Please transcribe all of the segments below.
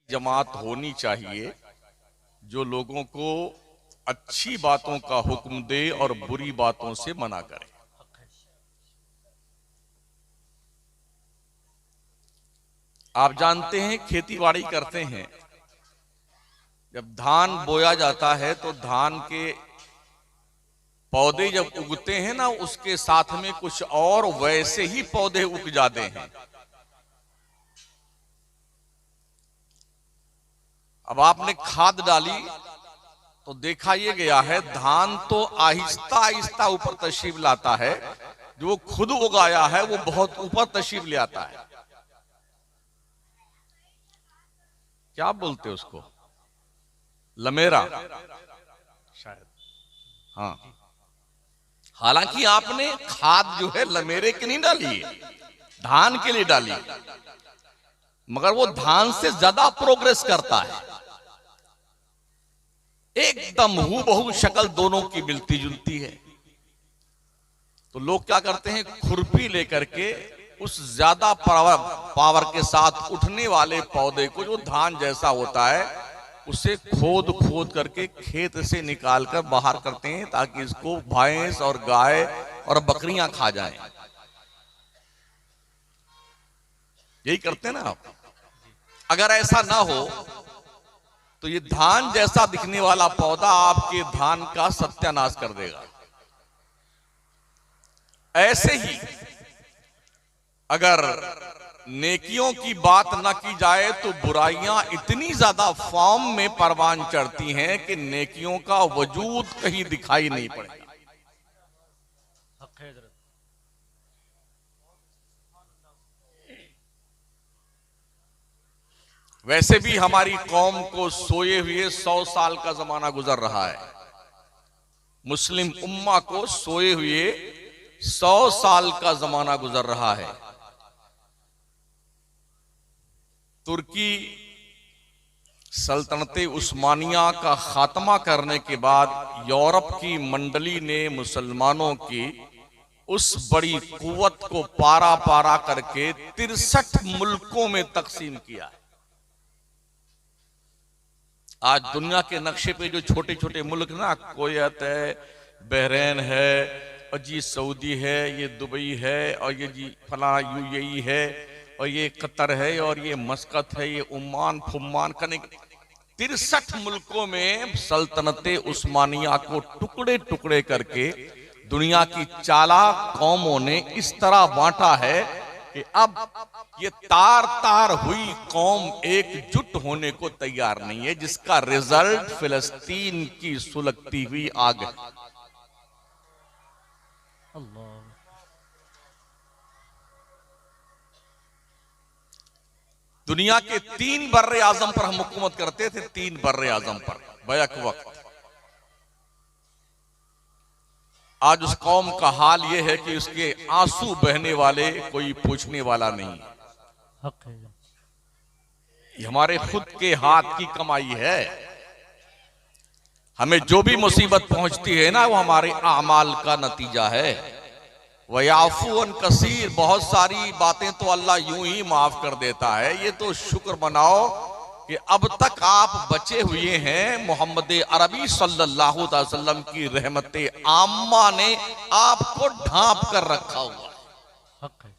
जमात होनी चाहिए जो लोगों को अच्छी बातों का हुक्म दे और बुरी बातों से मना करे। आप जानते हैं खेती बाड़ी करते हैं, जब धान बोया जाता है तो धान के पौधे जब उगते हैं ना, उसके साथ में कुछ और वैसे ही पौधे उग जाते हैं। अब आपने खाद डाली तो देखा यह गया है धान तो आहिस्ता आहिस्ता ऊपर तशरीफ लाता है, जो वो खुद उगाया है वो बहुत ऊपर तशरीफ ले आता है। क्या बोलते हैं उसको, लमेरा शायद। हाँ, हालांकि आपने खाद जो है लमेरे के नहीं डाली है, धान के लिए डाली, मगर वो धान से ज्यादा प्रोग्रेस करता है। एकदम हूबहू शक्ल दोनों की मिलती जुलती है। तो लोग क्या करते हैं, खुरपी लेकर के उस ज्यादा पावर के साथ उठने वाले पौधे को, जो धान जैसा होता है, उसे खोद खोद करके खेत से निकालकर बाहर करते हैं ताकि इसको भैंस और गाय और बकरियां खा जाएं। यही करते हैं ना आप। अगर ऐसा ना हो तो ये धान जैसा दिखने वाला पौधा आपके धान का सत्यानाश कर देगा। ऐसे ही अगर नेकियों की बात न की जाए तो बुराइयां इतनी ज्यादा फॉर्म में परवान चढ़ती हैं कि नेकियों का वजूद कहीं दिखाई नहीं पड़ेगा। वैसे भी हमारी कौम को सोए हुए 100 साल का जमाना गुजर रहा है। मुस्लिम उम्मा को सोए हुए 100 साल का जमाना गुजर रहा है। तुर्की सल्तनते उस्मानिया का खात्मा करने के बाद यूरोप की मंडली ने मुसलमानों की उस बड़ी कुव्वत को पारा पारा करके 63 मुल्कों में तकसीम किया है। आज दुनिया के नक्शे पे जो छोटे छोटे मुल्क ना, कुवैत है, बहरीन है, और जी सऊदी है, ये दुबई है, और ये जी फला यूएई है, और ये कतर है, और ये मस्कत है, ये उम्मान फुम्मान कने 63 मुल्कों में सल्तनते उस्मानिया को टुकड़े टुकड़े करके दुनिया की चालाक कौमों ने इस तरह बांटा है कि अब ये तार तार हुई कौम एकजुट होने को तैयार नहीं है, जिसका रिजल्ट फिलिस्तीन की सुलगती हुई आग है। दुनिया के 3 बर्रे आजम पर हम हुकूमत करते थे, 3 बर्रे आजम पर बैक वक्त। आज उस कौम का हाल यह है कि उसके आंसू बहने वाले कोई पूछने वाला नहीं। ये हमारे खुद के हाथ की कमाई है। हमें जो भी मुसीबत पहुंचती है ना, वो हमारे आमाल का नतीजा है। वयाफून कसीर, बहुत सारी बातें तो अल्लाह यूं ही माफ कर देता है। ये तो शुक्र मनाओ कि अब तक आप बचे हुए हैं। मोहम्मद अरबी सल्लल्लाहु अलैहि वसल्लम की रहमते आम्मा ने आपको ढांप कर रखा हुआ है।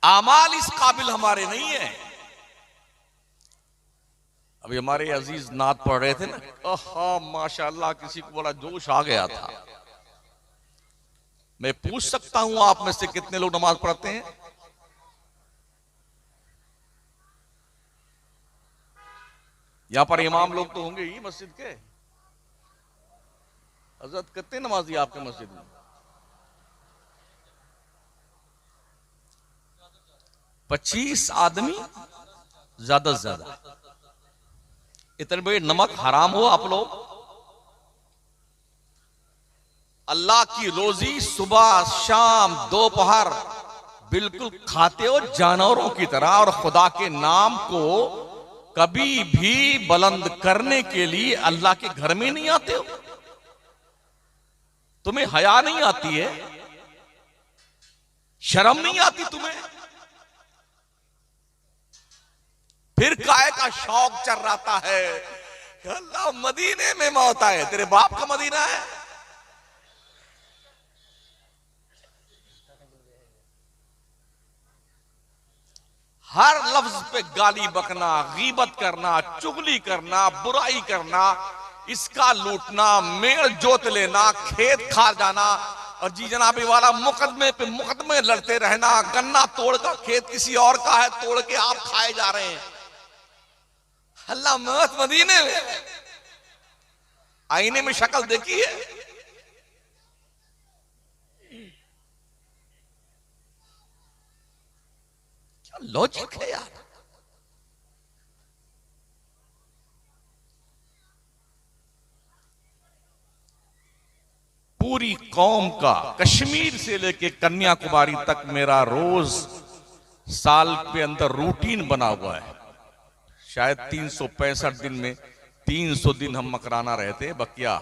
आमाल इस काबिल हमारे नहीं है। अभी हमारे अजीज नात पढ़ रहे थे ना, माशाअल्लाह, किसी को बड़ा जोश आ गया था। मैं पूछ सकता हूं आप में से कितने लोग नमाज पढ़ते हैं? यहां पर इमाम लोग तो होंगे ही मस्जिद के। हजरत कितने नमाजी आपके मस्जिद में? 25 आदमी ज्यादा से ज्यादा। इतने बड़े नमक हराम हो आप लोग। अल्लाह की रोजी सुबह शाम दोपहर बिल्कुल खाते हो जानवरों की तरह, और खुदा के नाम को कभी भी बुलंद करने के लिए अल्लाह के घर में नहीं आते हो। तुम्हें हया नहीं आती है, शर्म नहीं आती तुम्हें? फिर काय का शौक चर्राता है, अल्लाह मदीने में मौत आए। तेरे बाप का मदीना है। हर लफ्ज पे गाली बकना, गीबत करना, चुगली करना, बुराई करना, इसका लूटना, मेड़ जोत लेना, खेत खा जाना, और जी जनाबी वाला मुकदमे पे मुकदमे लड़ते रहना। गन्ना तोड़ का खेत किसी और का है, तोड़ के आप खाए जा रहे हैं। अल्लाह मौत मदीने में। आईने में शक्ल देखी है? क्या लॉजिक है यार। पूरी कौम का कश्मीर से लेके कन्याकुमारी तक मेरा रोज साल के अंदर रूटीन बना हुआ है। शायद 365 दिन में 300 दिन हम मकराना रहते हैं, बकिया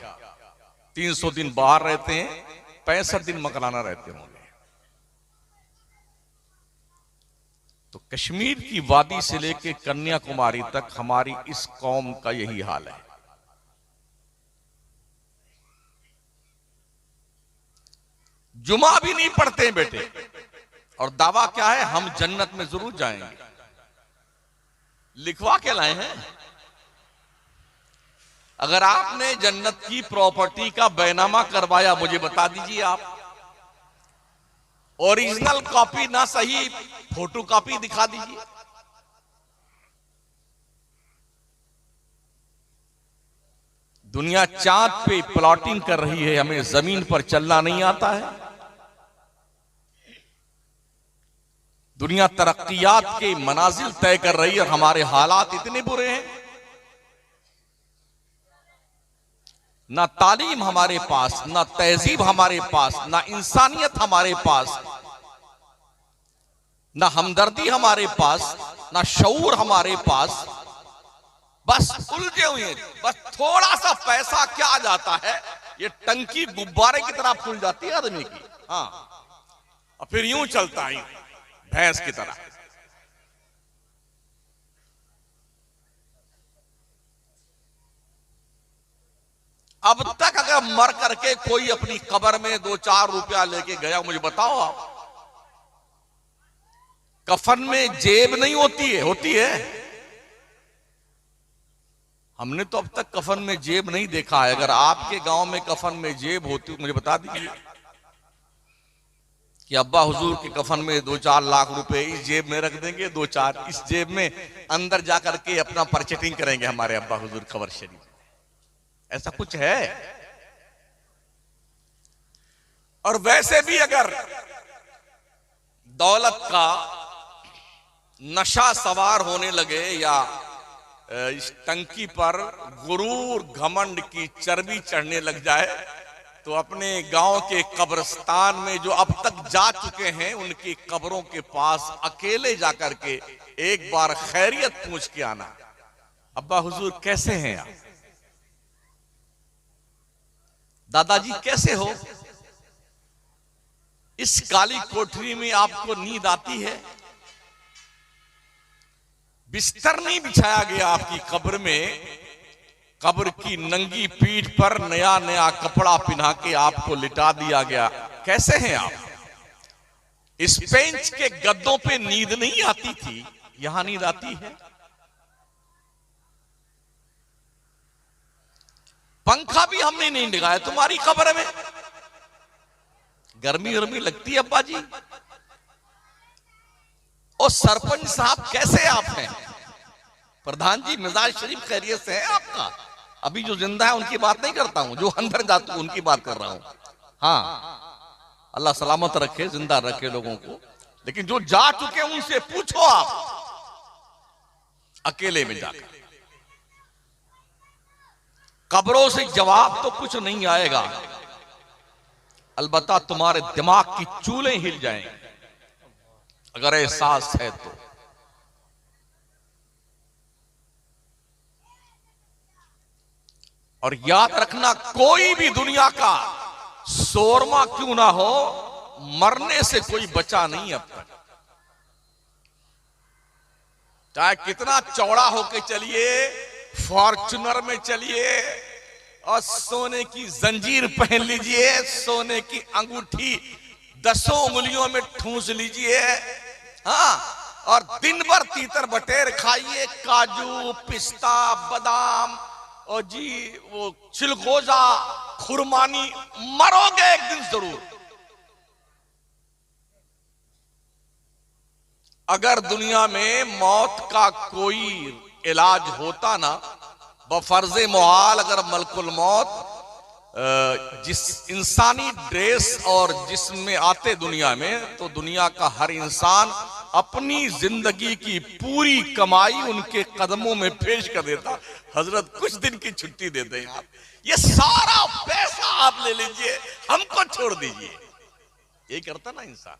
300 दिन बाहर रहते हैं, 65 दिन मकराना रहते होंगे। तो कश्मीर की वादी से लेके कन्याकुमारी तक हमारी इस कौम का यही हाल है। जुमा भी नहीं पढ़ते हैं बेटे, और दावा क्या है, हम जन्नत में जरूर जाएंगे। लिखवा के लाए हैं। अगर आपने जन्नत की प्रॉपर्टी का बैनामा करवाया, मुझे बता दीजिए आप। ओरिजिनल कॉपी ना सही, फोटो कॉपी दिखा दीजिए। दुनिया चांद पे प्लॉटिंग कर रही है, हमें जमीन पर चलना नहीं आता है। दुनिया तरक्कियात के मनाजिल तय कर रही है, हमारे हालात इतने बुरे हैं। ना तालीम हमारे पास, ना तहजीब हमारे पास, ना इंसानियत हमारे पास, ना हमदर्दी हमारे पास, ना शऊर हमारे पास। बस उलझे हुए हैं। बस थोड़ा सा पैसा क्या आ जाता है, ये टंकी गुब्बारे की तरह फूल जाती है आदमी की। हाँ, और फिर यूं चलता है भैंस की तरह। अब तक अगर मर करके कोई अपनी कब्र में 2-4 रुपया लेके गया, मुझे बताओ आप। कफन में जेब नहीं होती है? होती है। हमने तो अब तक कफन में जेब नहीं देखा है। अगर आपके गांव में कफन में जेब होती, मुझे बता दीजिए कि अब्बा हुजूर के कफन में 2-4 लाख रुपए इस जेब में रख देंगे, 2-4 इस जेब में, अंदर जाकर के अपना परचेटिंग करेंगे हमारे अब्बा हुजूर कब्र शरीफ। ऐसा कुछ है? और वैसे भी अगर दौलत का नशा सवार होने लगे, या इस टंकी पर गुरूर घमंड की चर्बी चढ़ने लग जाए, तो अपने गांव के कब्रिस्तान में जो अब तक जा चुके हैं, उनकी कब्रों के पास अकेले जाकर के एक बार खैरियत पूछ के आना, अब्बा हुजूर कैसे हैं आप, दादाजी कैसे हो। इस काली कोठरी में आपको नींद आती है? बिस्तर नहीं बिछाया गया आपकी कब्र में, कब्र की नंगी पीठ पर नया नया कपड़ा पहना के आपको लिटा दिया गया। कैसे हैं आप? इस बेंच के गद्दों पे नींद नहीं आती थी, यहां नींद आती है। पंखा भी हमने नहीं लगाया तुम्हारी कब्र में। गर्मी गर्मी लगती है अब्बा जी। और सरपंच साहब कैसे आप हैं? प्रधान जी मिजाज शरीफ खैरियत से है आपका? अभी जो जिंदा है उनकी बात नहीं करता हूं, जो अंदर जाते हैं उनकी बात कर रहा हूं। हाँ, अल्लाह सलामत रखे, जिंदा रखे लोगों को। लेकिन जो जा चुके उनसे पूछो आप, अकेले में जाकर। कब्रों से जवाब तो कुछ नहीं आएगा, अलबत्ता तुम्हारे दिमाग की चूलें हिल जाएंगी, अगर एहसास है तो। और याद रखना, कोई भी दुनिया का शोरमा क्यों ना हो, मरने से कोई बचा नहीं अब तक। चाहे कितना चौड़ा होके चलिए, फॉर्च्यूनर में चलिए और सोने की जंजीर पहन लीजिए, सोने की अंगूठी 10 उंगलियों में ठूंस लीजिए, हाँ, और दिन भर तीतर बटेर खाइए, काजू पिस्ता बादाम और जी वो चिलगोजा खुरमानी, मरोगे एक दिन जरूर। अगर दुनिया में मौत का कोई इलाज होता ना, बफर्जे मुहाल अगर मलकुल मौत जिस इंसानी ड्रेस और जिसमें आते दुनिया में, तो दुनिया का हर इंसान अपनी जिंदगी की पूरी कमाई उनके कदमों में पेश कर देता। हजरत कुछ दिन की छुट्टी दे दें आप, ये सारा पैसा आप ले लीजिए, हमको छोड़ दीजिए। ये करता ना इंसान।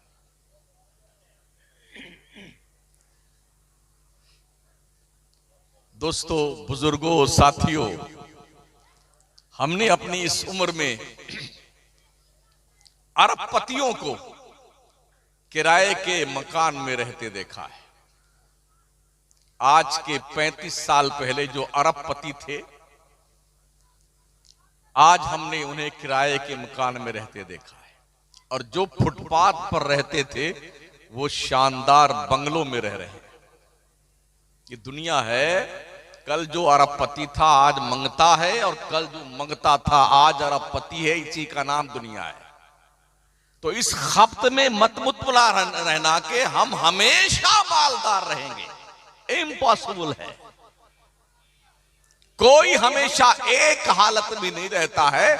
दोस्तों, बुजुर्गों, साथियों, हमने अपनी इस उम्र में अरबपतियों को किराए के मकान में रहते देखा है। आज के 35 साल पहले जो अरबपति थे, आज हमने उन्हें किराए के मकान में रहते देखा है। और जो फुटपाथ पर रहते थे वो शानदार बंगलों में रह रहे हैं। ये दुनिया है। कल जो अरबपति था आज मंगता है, और कल जो मंगता था आज अरबपति है। इसी का नाम दुनिया है। तो इस खप्त में मत मुतला रहना कि हम हमेशा मालदार रहेंगे, इम्पॉसिबल है। कोई हमेशा एक हालत में नहीं रहता है।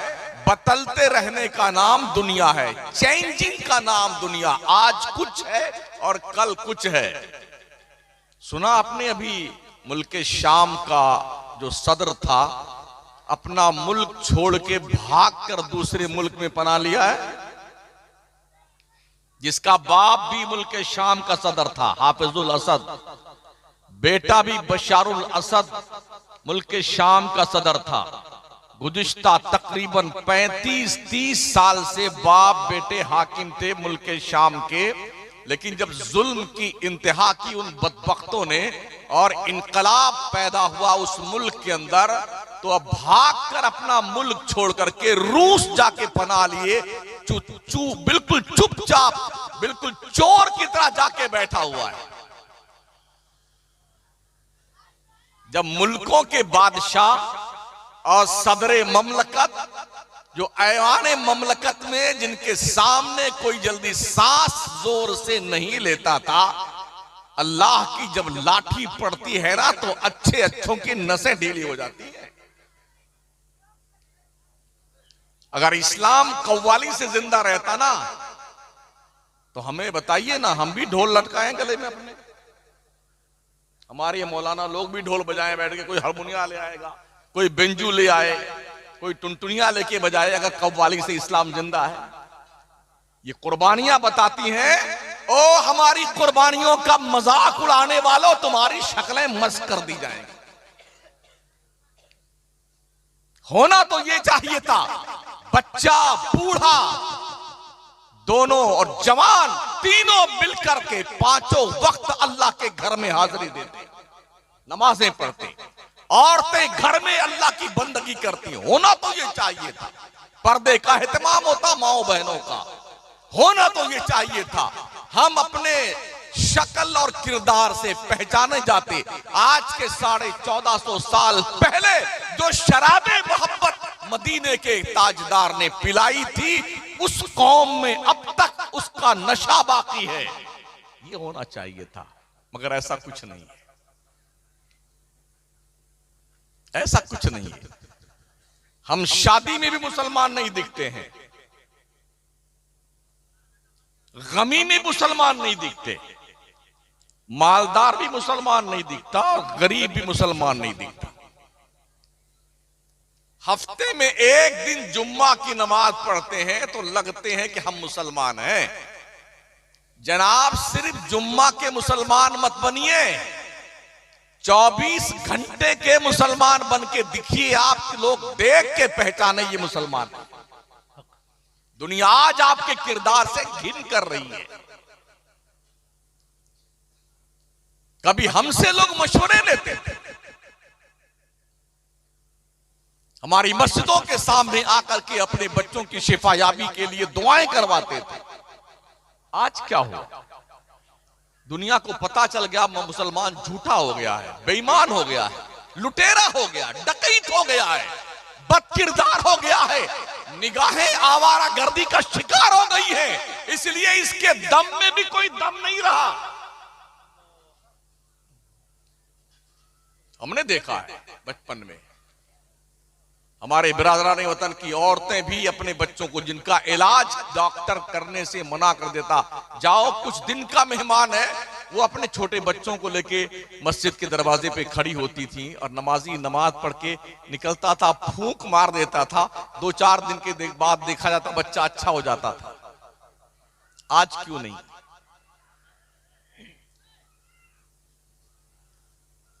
बदलते रहने का नाम दुनिया है, चेंजिंग का नाम दुनिया। आज कुछ है और कल कुछ है। सुना आपने अभी मुल्क शाम का जो सदर था, अपना मुल्क छोड़ के भागकर दूसरे मुल्क में पनाह लिया है। जिसका बाप भी मुल्क शाम का सदर था, हाफिजुल असद, बेटा भी बशारुल असद मुल्क शाम का सदर था। गुज़िश्ता तकरीबन 35-30 साल से बाप बेटे हाकिम थे मुल्क शाम के। लेकिन जब जुल्म की इंतहा की उन बदबख्तों ने और इनकलाब पैदा हुआ उस मुल्क के अंदर, तो अब भागकर अपना मुल्क छोड़ करके रूस जाके पनाह लिए। बिल्कुल चुपचाप, बिल्कुल चोर की तरह जाके बैठा हुआ है। जब मुल्कों के बादशाह और सदरे ममलकत, जो ऐवाने ममलकत में जिनके सामने कोई जल्दी सांस जोर से नहीं लेता था, अल्लाह की जब लाठी पड़ती है ना, तो अच्छे अच्छों की नसें ढीली हो जाती है। अगर इस्लाम कव्वाली से जिंदा रहता ना, तो हमें बताइए ना, हम भी ढोल लटकाएं गले में अपने। हमारे मौलाना लोग भी ढोल बजाएं बैठ के। कोई हारमोनिया ले आएगा, कोई बेंजू ले आए, कोई टुनटुनिया लेके बजाए, अगर कव्वाली से इस्लाम जिंदा है। ये कुर्बानियां बताती हैं, ओ हमारी कुर्बानियों का मजाक उड़ाने वालों, तुम्हारी शक्लें मस्क कर दी जाएंगी। होना तो ये चाहिए था, बच्चा बूढ़ा दोनों और जवान तीनों मिलकर के 5 वक्त अल्लाह के घर में हाजिरी देते, नमाजें पढ़ते, औरतें घर में अल्लाह की बंदगी करती। होना तो ये चाहिए था। पर्दे का एहतमाम होता माओ बहनों का। होना तो ये चाहिए था। हम अपने शक्ल और किरदार से पहचाने जाते। आज के 1450 साल पहले जो शराबे मोहब्बत मदीने के ताजदार ने पिलाई थी, उस कौम में अब तक उसका नशा बाकी है। ये होना चाहिए था, मगर ऐसा कुछ नहीं है। ऐसा कुछ नहीं है। हम शादी में भी मुसलमान नहीं दिखते हैं, गमी में मुसलमान नहीं दिखते, मालदार भी मुसलमान नहीं दिखता और गरीब भी मुसलमान नहीं दिखता। हफ्ते में एक दिन जुम्मा की नमाज पढ़ते हैं तो लगते हैं कि हम मुसलमान हैं। जनाब, सिर्फ जुम्मा के मुसलमान मत बनिए, 24 घंटे के मुसलमान बन के दिखिए। आप लोग देख के पहचाने ये मुसलमान। दुनिया आज आपके किरदार से घिन कर रही है। कभी हमसे लोग मशवरे लेते थे, हमारी मस्जिदों के सामने आकर के अपने बच्चों की शिफायाबी के लिए दुआएं करवाते थे। आज क्या हुआ? दुनिया को पता चल गया मुसलमान झूठा हो गया है, बेईमान हो गया है, लुटेरा हो गया, डकैत हो गया है, बदकिरदार हो गया है, निगाहें आवारा गर्दी का शिकार हो गई है, इसलिए इसके दम में भी कोई दम नहीं रहा। हमने देखा है बचपन में हमारे बिरादरान वतन की औरतें भी अपने बच्चों को, जिनका इलाज डॉक्टर करने से मना कर देता, जाओ कुछ दिन का मेहमान है, वो अपने छोटे बच्चों को लेके मस्जिद के दरवाजे पे खड़ी होती थी और नमाजी नमाज पढ़ के निकलता था, फूंक मार देता था, 2-4 दिन के बाद देखा जाता बच्चा अच्छा हो जाता था। आज क्यों नहीं?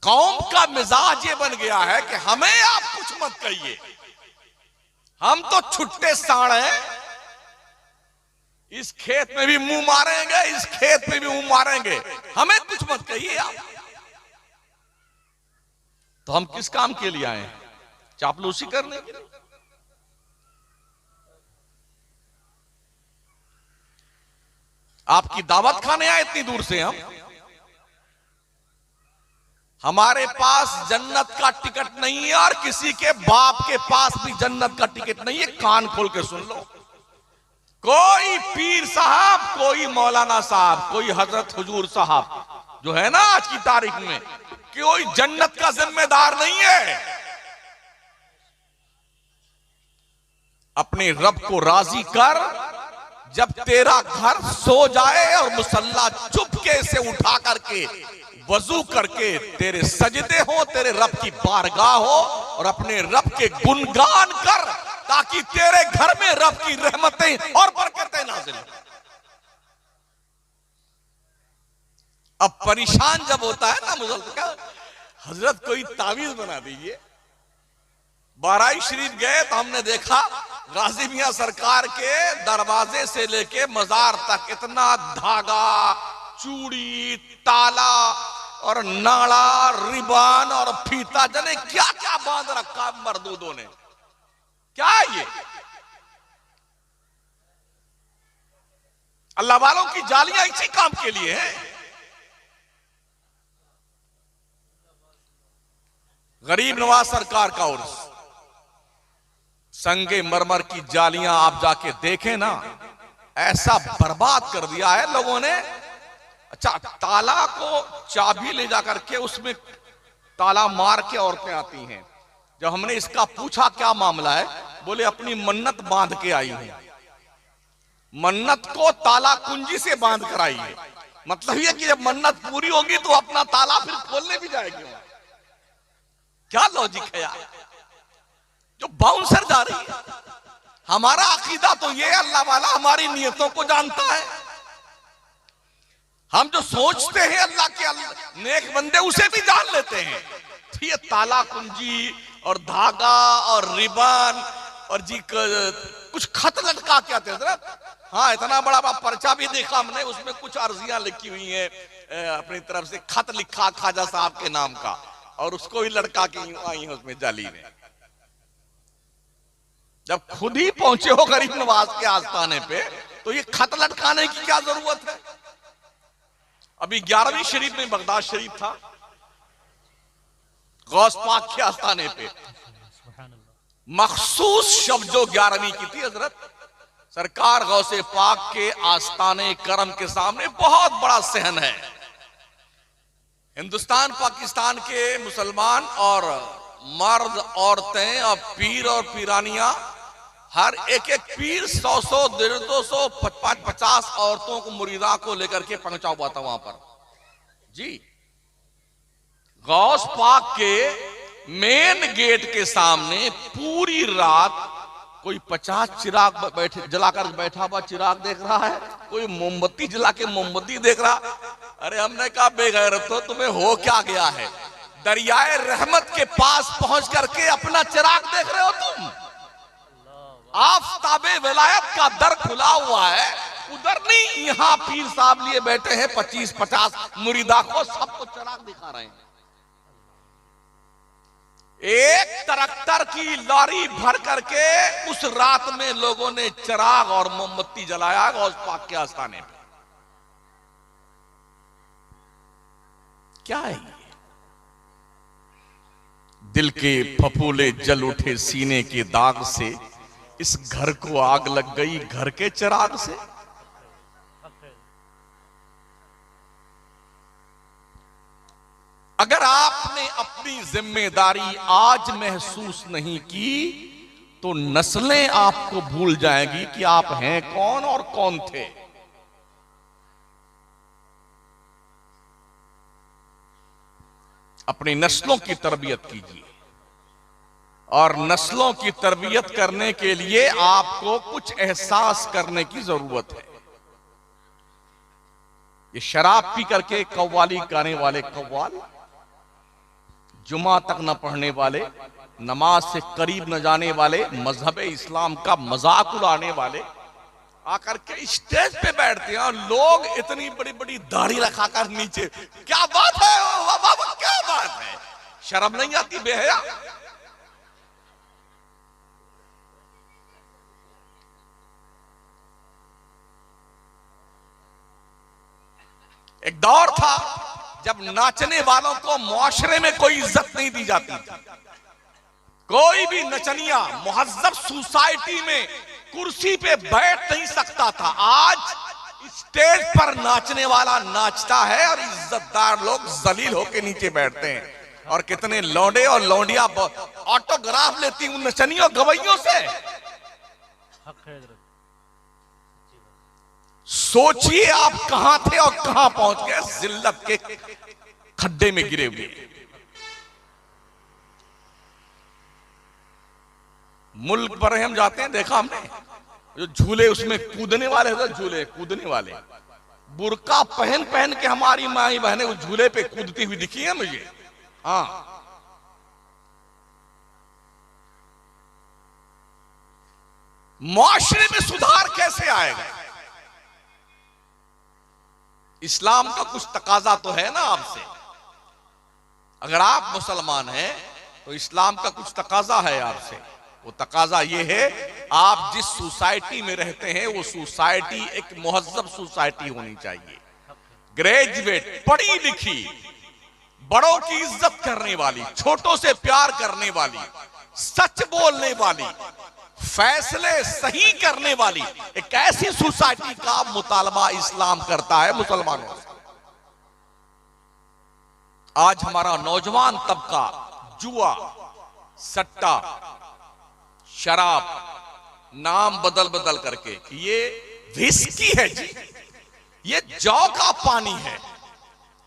कौम का मिजाज ये बन गया है कि हमें आप कुछ मत कहिए, हम तो छुट्टे साड़ हैं, इस खेत में भी मुंह मारेंगे, इस खेत में भी मुंह मारेंगे, हमें कुछ मत कहिए आप। तो हम किस काम के लिए आए हैं? चापलूसी करने के लिए? आपकी दावत खाने आए इतनी दूर से हम? हमारे पास जन्नत का टिकट नहीं है और किसी के बाप के पास भी जन्नत का टिकट नहीं है। कान खोल के सुन लो, कोई पीर साहब, कोई मौलाना साहब, कोई हजरत हुजूर साहब जो है ना आज की तारीख में, कोई जन्नत का जिम्मेदार नहीं है। अपने रब को राजी कर, जब तेरा घर सो जाए और मुसल्ला चुपके से उठा करके वजू करके तेरे सजदे हो, तेरे रब की बारगाह हो और अपने रब के गुणगान कर, ताकि तेरे घर में रब की रहमतें और बरकतें नाज़िल हो। अब परेशान जब होता है ना मुसलमान, हजरत कोई तावीज बना दीजिए। बाराई शरीफ गए तो हमने देखा गाजी मियां सरकार के दरवाजे से लेके मजार तक इतना धागा, चूड़ी, ताला और नाड़ा, रिबान और फीता, जने क्या क्या बांध रखा मर्दूदों ने। क्या है ये? अल्लाह वालों की जालियां इसी काम के लिए हैं। गरीब नवाज सरकार का उर्स, संगे मरमर की जालियां आप जाके देखें ना, ऐसा बर्बाद कर दिया है लोगों ने। अच्छा, ताला को चाबी ले जाकर के उसमें ताला मार के औरतें आती हैं। जब हमने इसका पूछा क्या मामला है, बोले अपनी मन्नत बांध के आई है। मन्नत को ताला कुंजी से बांध कर आई है। मतलब ये कि जब मन्नत पूरी होगी तो अपना ताला फिर खोलने भी जाएगी। क्या लॉजिक है यार, जो बाउंसर जा रही है। हमारा अकीदा तो ये, अल्लाह वाला हमारी नियतों को जानता है। हम जो सोचते हैं अल्लाह के नेक बंदे उसे भी जान लेते हैं। तो ये ताला कुंजी और धागा और रिबन और जी कुछ खत लटका क्या थे हजरत? हाँ, इतना बड़ा पर्चा भी देखा हमने, उसमें कुछ अर्जियां लिखी हुई हैं, अपनी तरफ से खत लिखा ख्वाजा साहब के नाम का, और उसको ही लटका के आई है उसमें जाली में। जब खुद ही पहुंचे हो गरीब नवाज के आस्थाने पे, तो ये खत लटकाने की क्या जरूरत है? अभी 11वीं शरीफ में बगदाद शरीफ था, गौस पाक के आस्थाने पे मखसूस शब जो 11वीं की थी हजरत, सरकार गौसे पाक के आस्थाने करम के सामने बहुत बड़ा सहन है। हिंदुस्तान पाकिस्तान के मुसलमान और मर्द, औरतें और पीर और पीरानियां, हर एक पीर 100-100, 150-200, 50 औरतों को, मुरीदा को लेकर के पहुंचा हुआ था वहां पर जी। गौस पाक के मेन गेट के सामने पूरी रात कोई 50 चिराग बैठे जलाकर बैठा हुआ चिराग देख रहा है, कोई मोमबत्ती जला के मोमबत्ती देख रहा। अरे हमने कहा बेगैरतो, तुम्हें हो क्या गया है? दरियाए रहमत के पास पहुंच करके अपना चिराग देख रहे हो तुम? आफताबे विलायत का दर खुला हुआ है, उधर नहीं, यहां पीर साहब लिए बैठे हैं 25-50 मुरीदा को, सबको चिराग दिखा रहे हैं। एक ट्रैक्टर की लॉरी भर करके उस रात में लोगों ने चिराग और मोमबत्ती जलाया गौस पाक के आस्थाने पे। क्या है ये? दिल के फफूले जल उठे सीने के दाग से, इस घर को आग लग गई घर के चिराग से। अगर आपने अपनी जिम्मेदारी आज महसूस नहीं की तो नस्लें आपको भूल जाएंगी कि आप हैं कौन और कौन थे। अपनी नस्लों की तरबियत कीजिए, और नस्लों की तरबियत करने के लिए आपको कुछ एहसास करने की जरूरत है। ये शराब पी करके कव्वाली गाने वाले कव्वाल, जुमा तक न पढ़ने वाले, नमाज से करीब न जाने वाले, मजहब इस्लाम का मजाक उड़ाने वाले आकर के स्टेज पे बैठते हैं, और लोग इतनी बड़ी बड़ी दाढ़ी रखाकर नीचे, क्या बात है बाबा, क्या बात है, शर्म नहीं आती बेहया? एक दौर था जब नाचने वालों को मुआशरे में कोई इज्जत नहीं दी जाती थी। कोई भी नचनिया मुहज्जब सोसाइटी में कुर्सी पे बैठ नहीं सकता था। आज स्टेज पर नाचने वाला नाचता है और इज्जतदार लोग जलील होके नीचे बैठते हैं। और कितने लौंडे और लौंडिया ऑटोग्राफ लेती उन नचनियों गवैयों से। सोचिए आप कहां थे और कहां पहुंच गए, जिल्लत के खड्डे में गिरे हुए। मुल्क पर हम जाते हैं, देखा हमने जो झूले उसमें कूदने वाले होते, झूले कूदने वाले बुर्का पहन पहन के हमारी माई बहनें उस झूले पे कूदती हुई दिखी है मुझे। हाँ, मुआशरे में सुधार कैसे आएगा? इस्लाम का कुछ तकाजा तो है ना आपसे। अगर आप मुसलमान हैं तो इस्लाम का कुछ तकाजा है आपसे। वो तकाजा ये है, आप जिस सोसाइटी में रहते हैं वो सोसाइटी एक मुहज्जब सोसाइटी होनी चाहिए। ग्रेजुएट, पढ़ी लिखी, बड़ों की इज्जत करने वाली, छोटों से प्यार करने वाली, सच बोलने वाली, फैसले सही करने वाली एक ऐसी सोसाइटी का मुतालबा इस्लाम करता है मुसलमानों से। आज हमारा नौजवान तबका जुआ, सट्टा, शराब, नाम बदल बदल करके कि ये विस्की है जी, ये जौ का पानी है,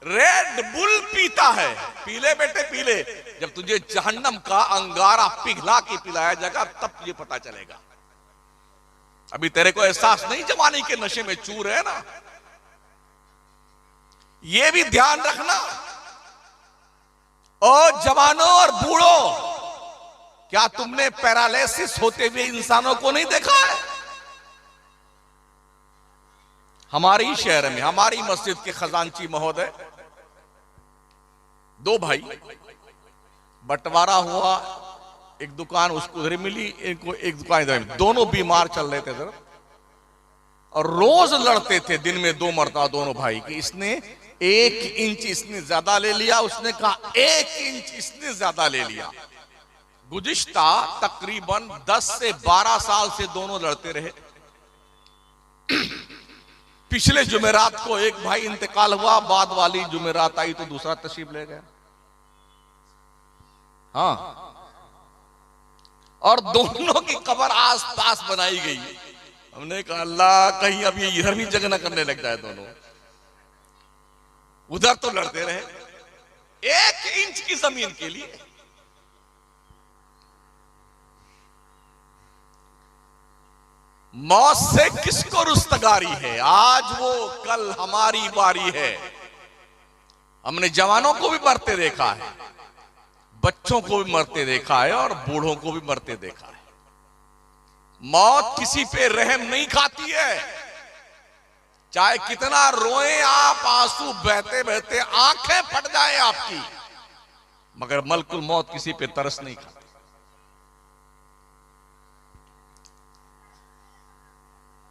रेड बुल पीता है। पीले बेटे पीले, जब तुझे जहन्नम का अंगारा पिघला के पिलाया जाएगा तब तुझे पता चलेगा। अभी तेरे को एहसास नहीं जवानी के नशे में चूर है ना। ये भी ध्यान रखना, ओ जवानों और बूढ़ों, क्या तुमने पैरालिसिस होते हुए इंसानों को नहीं देखा है? हमारे शहर में हमारी मस्जिद के खजांची महोदय, दो भाई, बंटवारा हुआ, एक दुकान उसको उधर मिली, इनको एक दुकान इधर मिली, दोनों बीमार चल रहे थे जरा, और रोज लड़ते थे दिन में 2 मरतबा दोनों भाई कि इसने 1 इंच इसने ज्यादा ले लिया, उसने कहा 1 इंच इसने ज्यादा ले लिया। गुज़िश्ता तकरीबन 10 से 12 साल से दोनों लड़ते रहे। पिछले जुमेरात को एक भाई इंतकाल हुआ, बाद वाली जुमेरात आई तो दूसरा तशरीफ ले गया। हाँ, और दोनों की कब्र आस पास बनाई गई। हमने कहा अल्लाह कहीं अब ये इधर भी जगह न करने लग जाए दोनों। उधर तो लड़ते रहे 1 इंच की जमीन के लिए। मौत से किसको रुस्तगारी है? आज वो, कल हमारी बारी है। हमने जवानों को भी मरते देखा है, बच्चों को भी मरते देखा है, और बूढ़ों को भी मरते देखा है। मौत किसी पे रहम नहीं खाती है। चाहे कितना रोए आप, आंसू बहते बहते आंखें फट जाए आपकी, मगर मलकुल मौत किसी पे तरस नहीं खाता।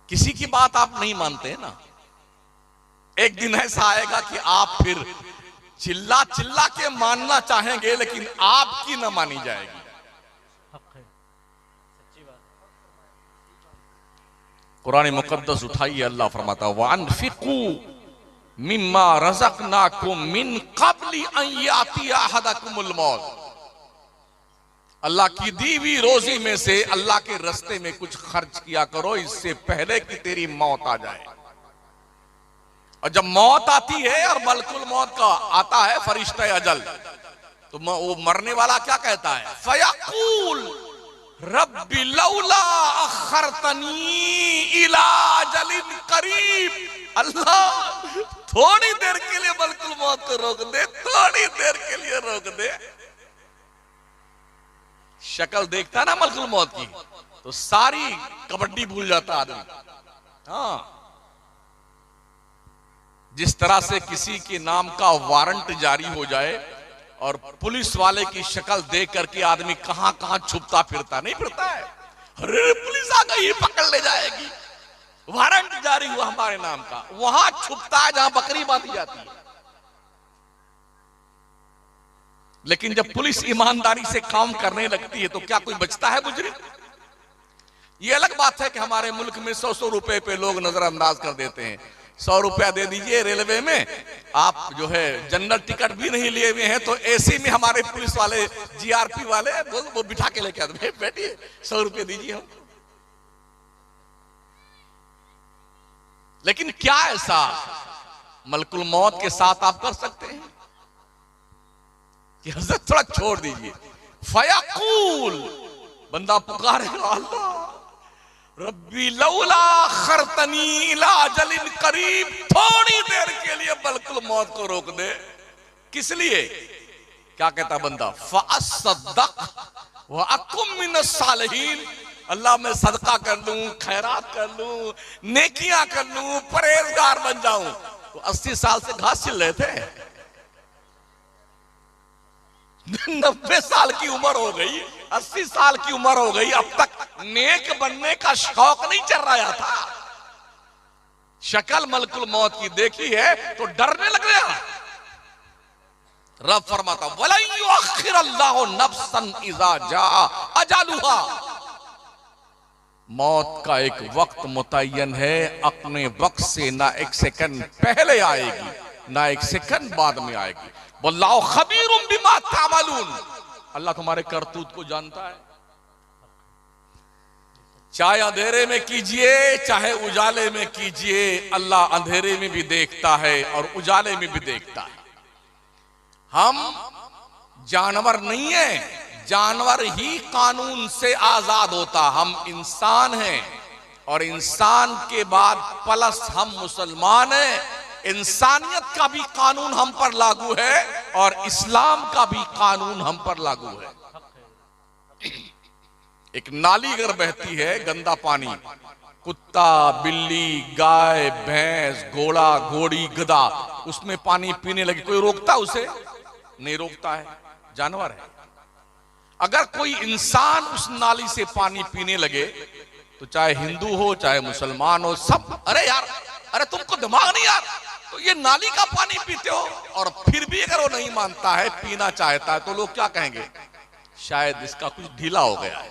किसी की बात आप नहीं मानते ना, एक दिन ऐसा आएगा कि आप फिर चिल्ला चिल्ला के मानना चाहेंगे लेकिन आपकी ना मानी जाएगी। कुरान मुकद्दस उठाइए, अल्लाह फरमाता है वअनफिकू मिम्मा रज़क़नाकुम मिन क़ब्लि अन यातिया अहदकुमुल मौत। अल्लाह की दी हुई रोजी में से अल्लाह के रास्ते में कुछ खर्च किया करो, इससे पहले कि तेरी मौत आ जाए। और जब मौत आती है और मलकुल मौत का आता है फरिश्ता अजल, तो वो मरने वाला क्या कहता है? फयक़ूल रब्बी लौला अख़रतनी इला अजलिन करीब। अल्लाह थोड़ी देर के लिए मलकुल मौत को रोक दे, थोड़ी देर के लिए रोक दे। शक्ल देखता है ना मलकुल मौत की, तो सारी कबड्डी भूल जाता आदमी। हाँ, जिस तरह से किसी के नाम का वारंट जारी हो जाए और पुलिस वाले की शक्ल देख करके आदमी कहां कहां छुपता फिरता नहीं फिरता है, अरे पुलिस आ गई पकड़ ले जाएगी, वारंट जारी हुआ हमारे नाम का, वहां छुपता है जहां बकरी बांधी जाती है। लेकिन जब पुलिस ईमानदारी से काम करने लगती है तो क्या कोई बचता है मुजरिम? ये अलग बात है कि हमारे मुल्क में 100-100 रुपए पे लोग नजरअंदाज कर देते हैं। 100 रुपया दे दीजिए रेलवे में, आप जो है जनरल टिकट भी नहीं लिए हुए हैं तो एसी में हमारे पुलिस वाले जीआरपी वाले वो बिठा के लेके आते, बैठिए 100 रुपये दीजिए हम। लेकिन क्या ऐसा मलकुल मौत के साथ आप कर सकते हैं कि हजरत थोड़ा छोड़ दीजिए? फयक़ूल, बंदा पुकारेगा अल्लाह रब्बी लौला अख़रतनी इला अजलिन करीब, थोड़ी देर के लिए मलकुल मौत को रोक दे। किस लिए? क्या कहता बंदा? फ़अस्सद्दक़ व अकुम मिनस सालिहीन। अल्लाह मैं सदका कर लूं, खैरात कर लूं, नेकियां कर लूं, परहेजगार बन जाऊं। तो 80 साल से घास छिल रहे थे, 90 साल की उम्र हो गई, 80 साल की उम्र हो गई, अब तक नेक बनने का शौक नहीं चल रहा था। शक्ल मलकुल मौत की देखी है तो डरने लग गया। रब फरमाता वलन युअख्खिरल्लाहु नफ्सन इज़ा जाअ अजलुहा, मौत का एक वक्त मुतय्यन है, अपने वक्त से ना एक सेकंड पहले आएगी ना एक सेकंड बाद में आएगी। वल्लाहु खबीरुम बिमा तामलून, अल्लाह तुम्हारे करतूत को जानता है। चाहे अंधेरे में कीजिए चाहे उजाले में कीजिए, अल्लाह अंधेरे में भी देखता है और उजाले में भी देखता है। हम जानवर नहीं है, जानवर ही कानून से आजाद होता, हम इंसान हैं और इंसान के बाद प्लस हम मुसलमान हैं। इंसानियत का भी कानून हम पर लागू है और इस्लाम का भी कानून हम पर लागू है। एक नाली अगर बहती है, गंदा पानी, कुत्ता बिल्ली गाय भैंस घोड़ा घोड़ी गधा उसमें पानी पीने लगे, कोई रोकता उसे? नहीं रोकता है, जानवर है। अगर कोई इंसान उस नाली से पानी पीने लगे तो चाहे हिंदू हो चाहे मुसलमान हो, सब अरे यार, अरे तुमको दिमाग नहीं यार, तो ये नाली का पानी पीते हो। और फिर भी अगर वो नहीं मानता है, पीना चाहता है, तो लोग क्या कहेंगे? शायद इसका कुछ ढीला हो गया है,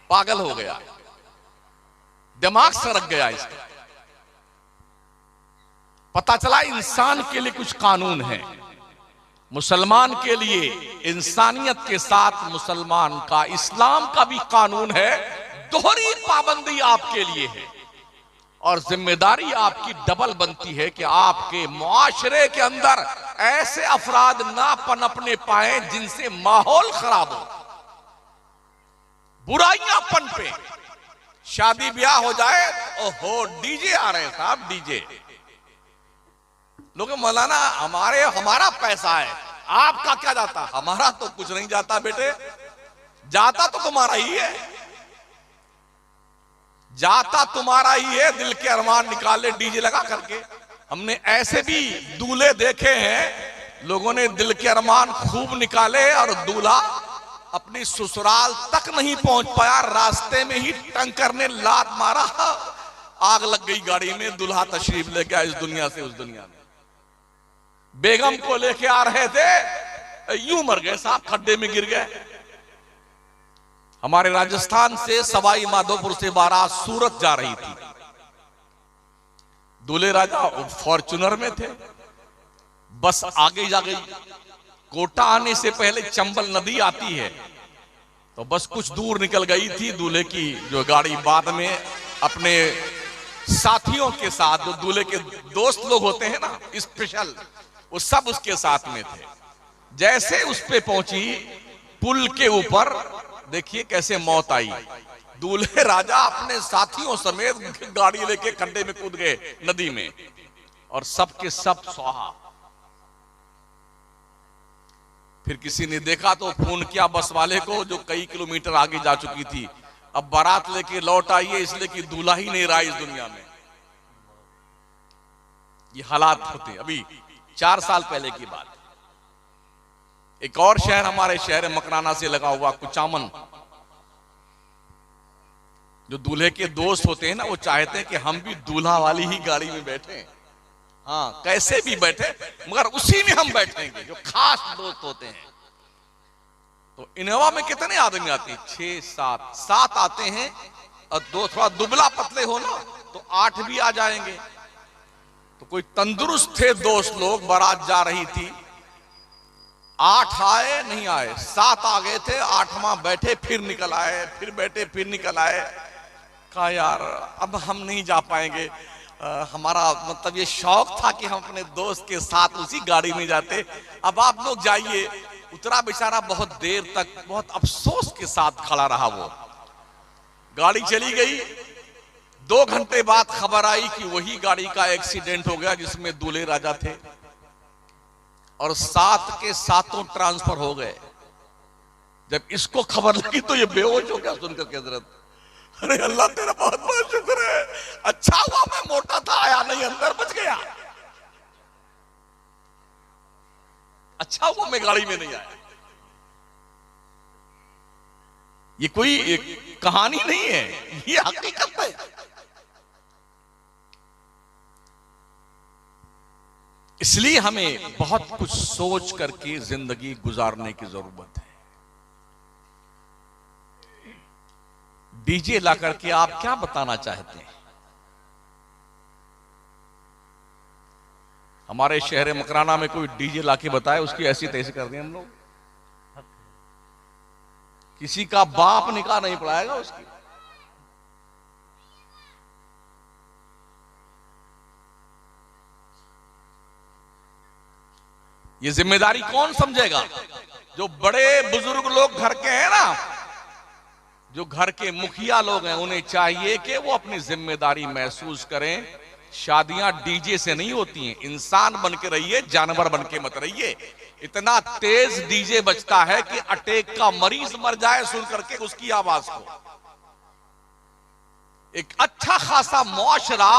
पागल हो गया, दिमाग सरक गया इसका। पता चला इंसान के लिए कुछ कानून है, मुसलमान के लिए इंसानियत के साथ मुसलमान का इस्लाम का भी कानून है। दोहरी पाबंदी आपके लिए है और जिम्मेदारी आपकी डबल बनती है कि आपके मुआशरे के अंदर ऐसे अफराद ना पनपने पाए जिनसे माहौल खराब हो, बुराइयां पनपे। शादी ब्याह हो जाए, ओहो डीजे आ रहे हैं साहब, डीजे। लोग मौलाना हमारा पैसा है, आपका क्या जाता? हमारा तो कुछ नहीं जाता बेटे, जाता तो तुम्हारा ही है। जाता तुम्हारा ही है, दिल के अरमान निकाले डीजे लगा करके। हमने ऐसे भी दूल्हे देखे हैं, लोगों ने दिल के अरमान खूब निकाले और दूल्हा अपनी ससुराल तक नहीं पहुंच पाया, रास्ते में ही टंकर ने लात मारा, आग लग गई गाड़ी में, दूल्हा तशरीफ ले गया इस दुनिया से उस दुनिया में। बेगम को लेके आ रहे थे, यूं मर गए साहब, खड्डे में गिर गए। हमारे राजस्थान से सवाई माधोपुर से बारात सूरत जा रही थी, दूल्हे राजा फॉर्च्यूनर में थे, बस आगे जा गई। कोटा आने से पहले चंबल नदी आती है, तो बस कुछ दूर निकल गई थी दूल्हे की जो गाड़ी। बाद में अपने साथियों के साथ, जो दूल्हे के दोस्त लोग होते हैं ना स्पेशल, वो सब उसके साथ में थे। जैसे उस पे पहुंची पुल के ऊपर, देखिए कैसे मौत आई। दूल्हे राजा अपने साथियों समेत गाड़ी लेके खड्डे में कूद गए नदी में, और सब के सब स्वाहा। फिर किसी ने देखा तो फोन किया बस वाले को, जो कई किलोमीटर आगे जा चुकी थी, अब बारात लेके लौट आई है, इसलिए कि दूल्हा ही नहीं रहा इस दुनिया में। ये हालात होते। अभी 4 साल पहले की बात, एक और शहर हमारे शहर मकराना से लगा हुआ कुचामन, जो दूल्हे के दोस्त होते हैं ना, वो चाहते हैं कि हम भी दूल्हा वाली ही गाड़ी में बैठे। हाँ, कैसे भी बैठे मगर उसी में हम बैठेंगे, जो खास दोस्त होते हैं। तो इनोवा में कितने आदमी आते हैं? 6-7 आते हैं, और दो थोड़ा दुबला पतले हो ना तो 8 भी आ जाएंगे। तो कोई तंदुरुस्त थे दोस्त लोग, बारात जा रही थी, 8 आए नहीं आए, 7 आ गए थे, 8वां बैठे फिर निकल आए, फिर बैठे फिर निकल आए। कहा यार अब हम नहीं जा पाएंगे, हमारा मतलब ये शौक था कि हम अपने दोस्त के साथ उसी गाड़ी में जाते, अब आप लोग जाइए। उतरा बेचारा, बहुत देर तक बहुत अफसोस के साथ खड़ा रहा। वो गाड़ी चली गई, 2 घंटे बाद खबर आई कि वही गाड़ी का एक्सीडेंट हो गया जिसमें दूल्हे राजा थे, और 7 के 7 ट्रांसफर हो गए। जब इसको खबर लगी तो ये बेहोश हो गया सुनकर के हजरत। अरे अल्लाह तेरा बहुत बहुत शुक्र है, अच्छा हुआ मैं मोटा था, आया नहीं, अंदर बच गया। अच्छा हुआ मैं गाड़ी में नहीं आया। ये कोई कहानी नहीं है, ये हकीकत है। इसलिए हमें बहुत कुछ सोच करके जिंदगी गुजारने की जरूरत है। डीजे ला करके आप क्या बताना चाहते हैं? हमारे शहर मकराना में कोई डीजे लाके बताए, उसकी ऐसी तैसी कर दी हम लोग। किसी का बाप निकाह नहीं पढ़ाएगा उसकी। ये जिम्मेदारी कौन समझेगा? जो बड़े बुजुर्ग लोग घर के हैं ना, जो घर के मुखिया लोग हैं, उन्हें चाहिए कि वो अपनी जिम्मेदारी महसूस करें। शादियां डीजे से नहीं होती हैं, इंसान बन के रहिए, जानवर बन के मत रहिए। इतना तेज डीजे बजता है कि अटैक का मरीज मर जाए सुन करके उसकी आवाज को। एक अच्छा खासा मुआशरा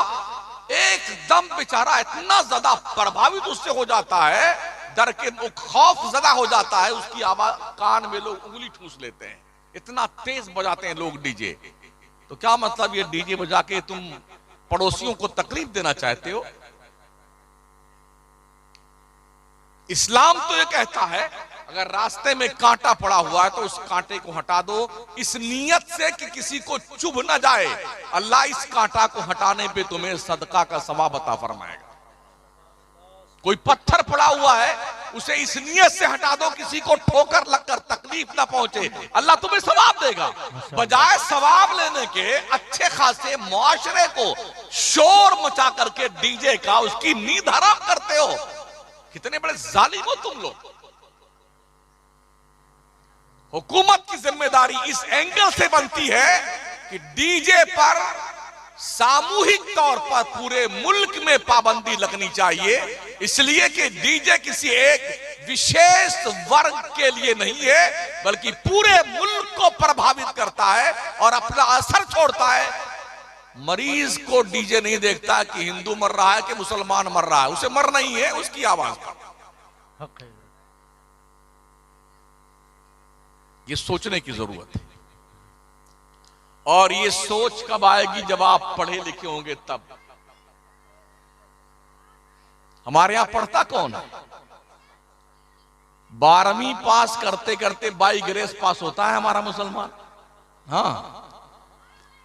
एकदम बेचारा इतना ज्यादा प्रभावित उससे हो जाता है, डर के खौफ ज्यादा हो जाता है, उसकी आवाज कान में लोग उंगली ठूस लेते हैं, इतना तेज बजाते हैं लोग डीजे। तो क्या मतलब ये डीजे बजा के तुम पड़ोसियों को तकलीफ देना चाहते हो? इस्लाम तो ये कहता है अगर रास्ते में कांटा पड़ा हुआ है तो उस कांटे को हटा दो, इस नियत से कि किसी को चुभ ना जाए। अल्लाह इस कांटा को हटाने पे तुम्हें सदका का सवाब अता फरमाएगा। कोई पत्थर पड़ा हुआ है, उसे इस नियत से हटा दो किसी को ठोकर लगकर तकलीफ ना पहुंचे, अल्लाह तुम्हें सवाब देगा। बजाय सवाब लेने के अच्छे खासे मुआशरे को शोर मचा करके डीजे का उसकी नींद हराम करते हो। कितने बड़े जालिम हो तुम लोग। हुकूमत की जिम्मेदारी इस एंगल से बनती है कि डीजे पर सामूहिक तौर पर पूरे मुल्क में पाबंदी लगनी चाहिए, इसलिए कि डीजे किसी एक विशेष वर्ग के लिए नहीं है, बल्कि पूरे मुल्क को प्रभावित करता है और अपना असर छोड़ता है। मरीज को डीजे नहीं देखता कि हिंदू मर रहा है कि मुसलमान मर रहा है, उसे मरना ही है उसकी आवाज पर। ये सोचने की जरूरत है। और ये सोच कब आएगी? जब आप पढ़े लिखे होंगे तब। हमारे यहां पढ़ता कौन है? 12वीं पास करते करते बाई ग्रेस पास होता है हमारा मुसलमान। हाँ,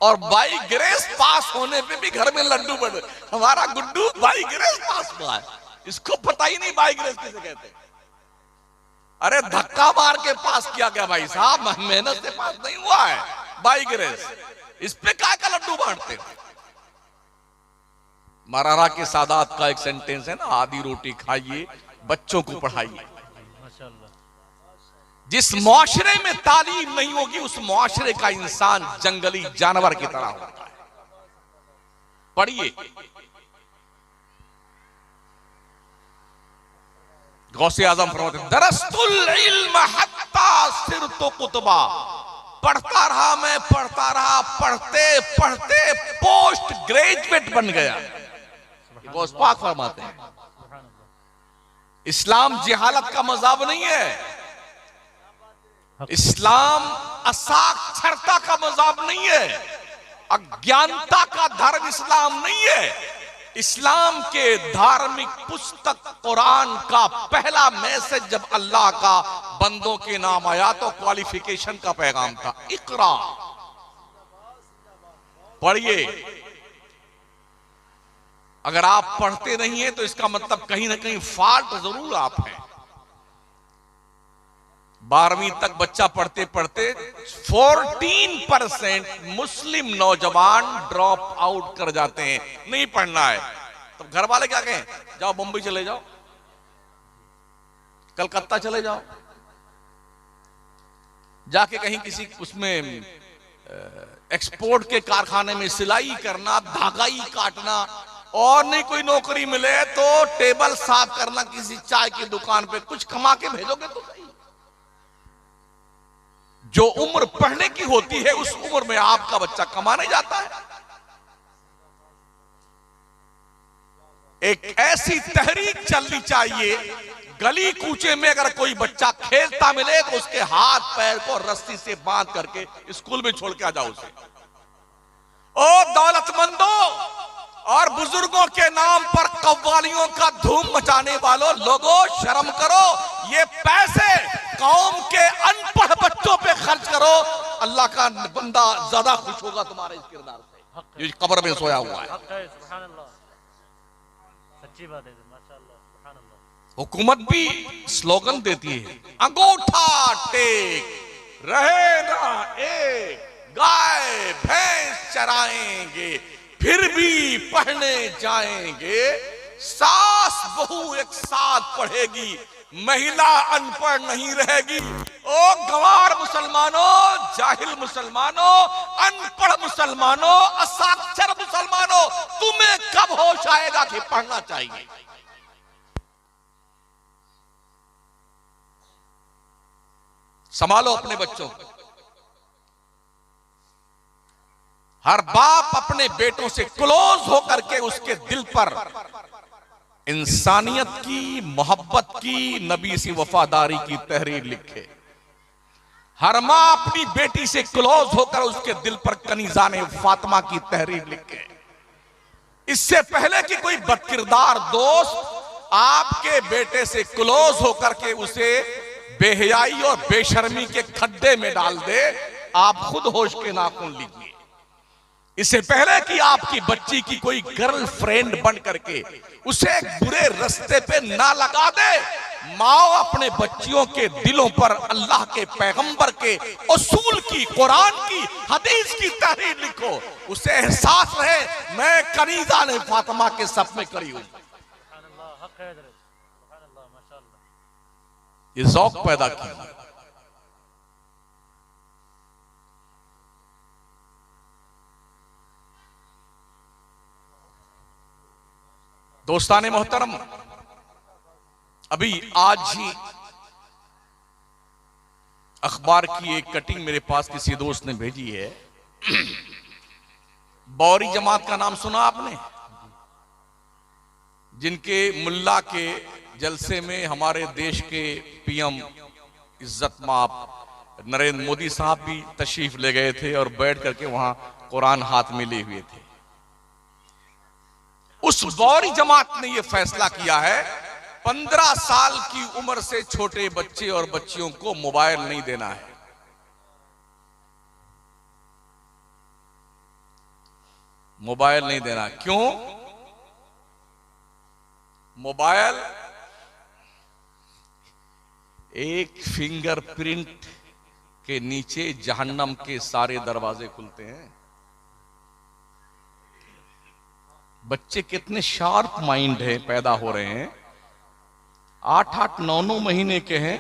और बाई ग्रेस पास होने पे भी घर में लड्डू बड़े। हमारा गुड्डू बाई ग्रेस पास हुआ है, इसको पता ही नहीं बाई ग्रेस किसे कहते हैं। अरे धक्का मार के पास किया गया भाई साहब, मेहनत से पास नहीं हुआ है, बाई ग्रेस। इस पे क्या का लड्डू बांटते? मरारा के सादात का एक सेंटेंस है ना, आधी रोटी खाइए बच्चों को पढ़ाइए। जिस मुआशरे में तालीम नहीं होगी उस मुआशरे का इंसान जंगली जानवर की तरह होता है। पढ़िए, गौसे आजम फरमाते दरस्तुल इल्म हत्ता सिरतु कुतबा। पढ़ता रहा मैं, पढ़ता रहा, पढ़ते पढ़ते पोस्ट ग्रेजुएट बन गया। गौस पाक फरमाते हैं इस्लाम जिहालत का मज़हब नहीं है, इस्लाम असाक्षरता का मज़हब नहीं है, अज्ञानता का धर्म इस्लाम नहीं है। इस्लाम के धार्मिक पुस्तक कुरान का पहला मैसेज जब अल्लाह का बंदों के नाम आया तो क्वालिफिकेशन का पैगाम था, इकरा, पढ़िए। अगर आप पढ़ते नहीं है तो इसका मतलब कहीं ना कहीं फॉल्ट जरूर आप हैं। 12वीं तक बच्चा पढ़ते पढ़ते 14% मुस्लिम नौजवान ड्रॉप आउट कर जाते हैं, नहीं पढ़ना है। तो घर वाले क्या कहें? जाओ मुंबई चले जाओ, कलकत्ता चले जाओ, जाके कहीं किसी उसमें एक्सपोर्ट के कारखाने में सिलाई करना, धागाई काटना, और नहीं कोई नौकरी मिले तो टेबल साफ करना किसी चाय की दुकान पे, कुछ कमा के भेजोगे तो सही। जो उम्र पढ़ने की होती है उस उम्र में आपका बच्चा कमाने जाता है। एक ऐसी तहरीक चलनी चाहिए, गली कूचे में अगर कोई बच्चा खेलता मिले तो उसके हाथ पैर को रस्सी से बांध करके स्कूल में छोड़ के आ जाओ उसे। ओ दौलतमंदों और बुजुर्गों के नाम पर कव्वालियों का धूम मचाने वालों, लोगों शर्म करो। ये पैसे कौम के अनपढ़ बच्चों पे खर्च करो, अल्लाह का बंदा ज्यादा खुश होगा तुम्हारे इस किरदार से, ये कब्र में सोया हुआ है। सच्ची बात है, माशाअल्लाह। हुकूमत भी स्लोगन देती है, अंगूठा टेक रहे ना एक, गाय भैंस चराएंगे फिर भी पढ़ने जाएंगे, सास बहू एक साथ पढ़ेगी, महिला अनपढ़ नहीं रहेगी। ओ गवार मुसलमानों, जाहिल मुसलमानों, अनपढ़ मुसलमानों, असाक्षर मुसलमानों, तुम्हें कब होश आएगा कि पढ़ना चाहिए? संभालो अपने बच्चों को। हर बाप अपने बेटों से क्लोज होकर के उसके दिल पर इंसानियत की, मोहब्बत की, नबी सी वफादारी की तहरीर लिखे। हर मां अपनी बेटी से क्लोज होकर उसके दिल पर कनीजाने फातिमा की तहरीर लिखे। इससे पहले कि कोई बदकिरदार दोस्त आपके बेटे से क्लोज होकर के उसे बेहयाई और बेशर्मी के खड्डे में डाल दे, आप खुद होश के नाखून लीजिए। इससे पहले कि आपकी बच्ची की कोई गर्लफ्रेंड बन करके उसे एक बुरे रास्ते पे ना लगा दे, माओ अपने बच्चियों के दिलों पर अल्लाह के पैगंबर के उसूल की, कुरान की, हदीस की तहरीर लिखो। उसे एहसास रहे मैं कनीज़ा ने फातिमा के सफ में खड़ी हूं। ये ज़ौक़ पैदा कीजिए। दोस्ताने मोहतरम, अभी आज ही अखबार की एक कटिंग मेरे पास किसी दोस्त ने भेजी है। बौरी जमात का नाम सुना आपने? जिनके मुल्ला के जलसे में हमारे देश के पीएम इज्जत माप नरेंद्र मोदी साहब भी तशरीफ ले गए थे और बैठ करके वहां कुरान हाथ में लिए हुए थे। उस बौरी जमात ने यह फैसला किया है 15 साल की उम्र से छोटे बच्चे और बच्चियों को मोबाइल नहीं देना है। मोबाइल नहीं देना। क्यों? मोबाइल एक फिंगरप्रिंट के नीचे जहन्नम के सारे दरवाजे खुलते हैं। बच्चे कितने शार्प माइंड है, पैदा हो रहे हैं, 8-8, 9-9 महीने के हैं,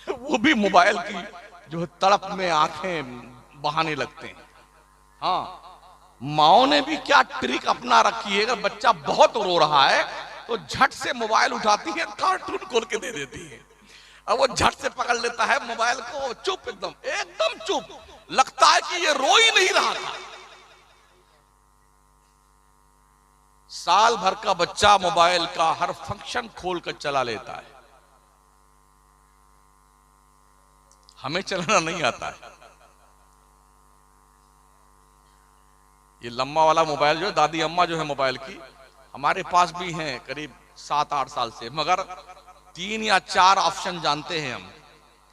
वो भी मोबाइल की जो तड़प में आंखें बहाने लगते हैं। हाँ, माओ ने भी क्या ट्रिक अपना रखी है, अगर बच्चा बहुत रो रहा है तो झट से मोबाइल उठाती है, कार्टून खोल के दे देती है। अब वो झट से पकड़ लेता है मोबाइल को, चुप, एकदम चुप, लगता है कि ये रो ही नहीं रहा था। साल भर का बच्चा मोबाइल का हर फंक्शन खोल कर चला लेता है। हमें चलाना नहीं आता है। ये लम्बा वाला मोबाइल जो दादी अम्मा जो है मोबाइल की, हमारे पास भी हैं करीब 7-8 साल से, मगर 3 या 4 ऑप्शन जानते हैं हम।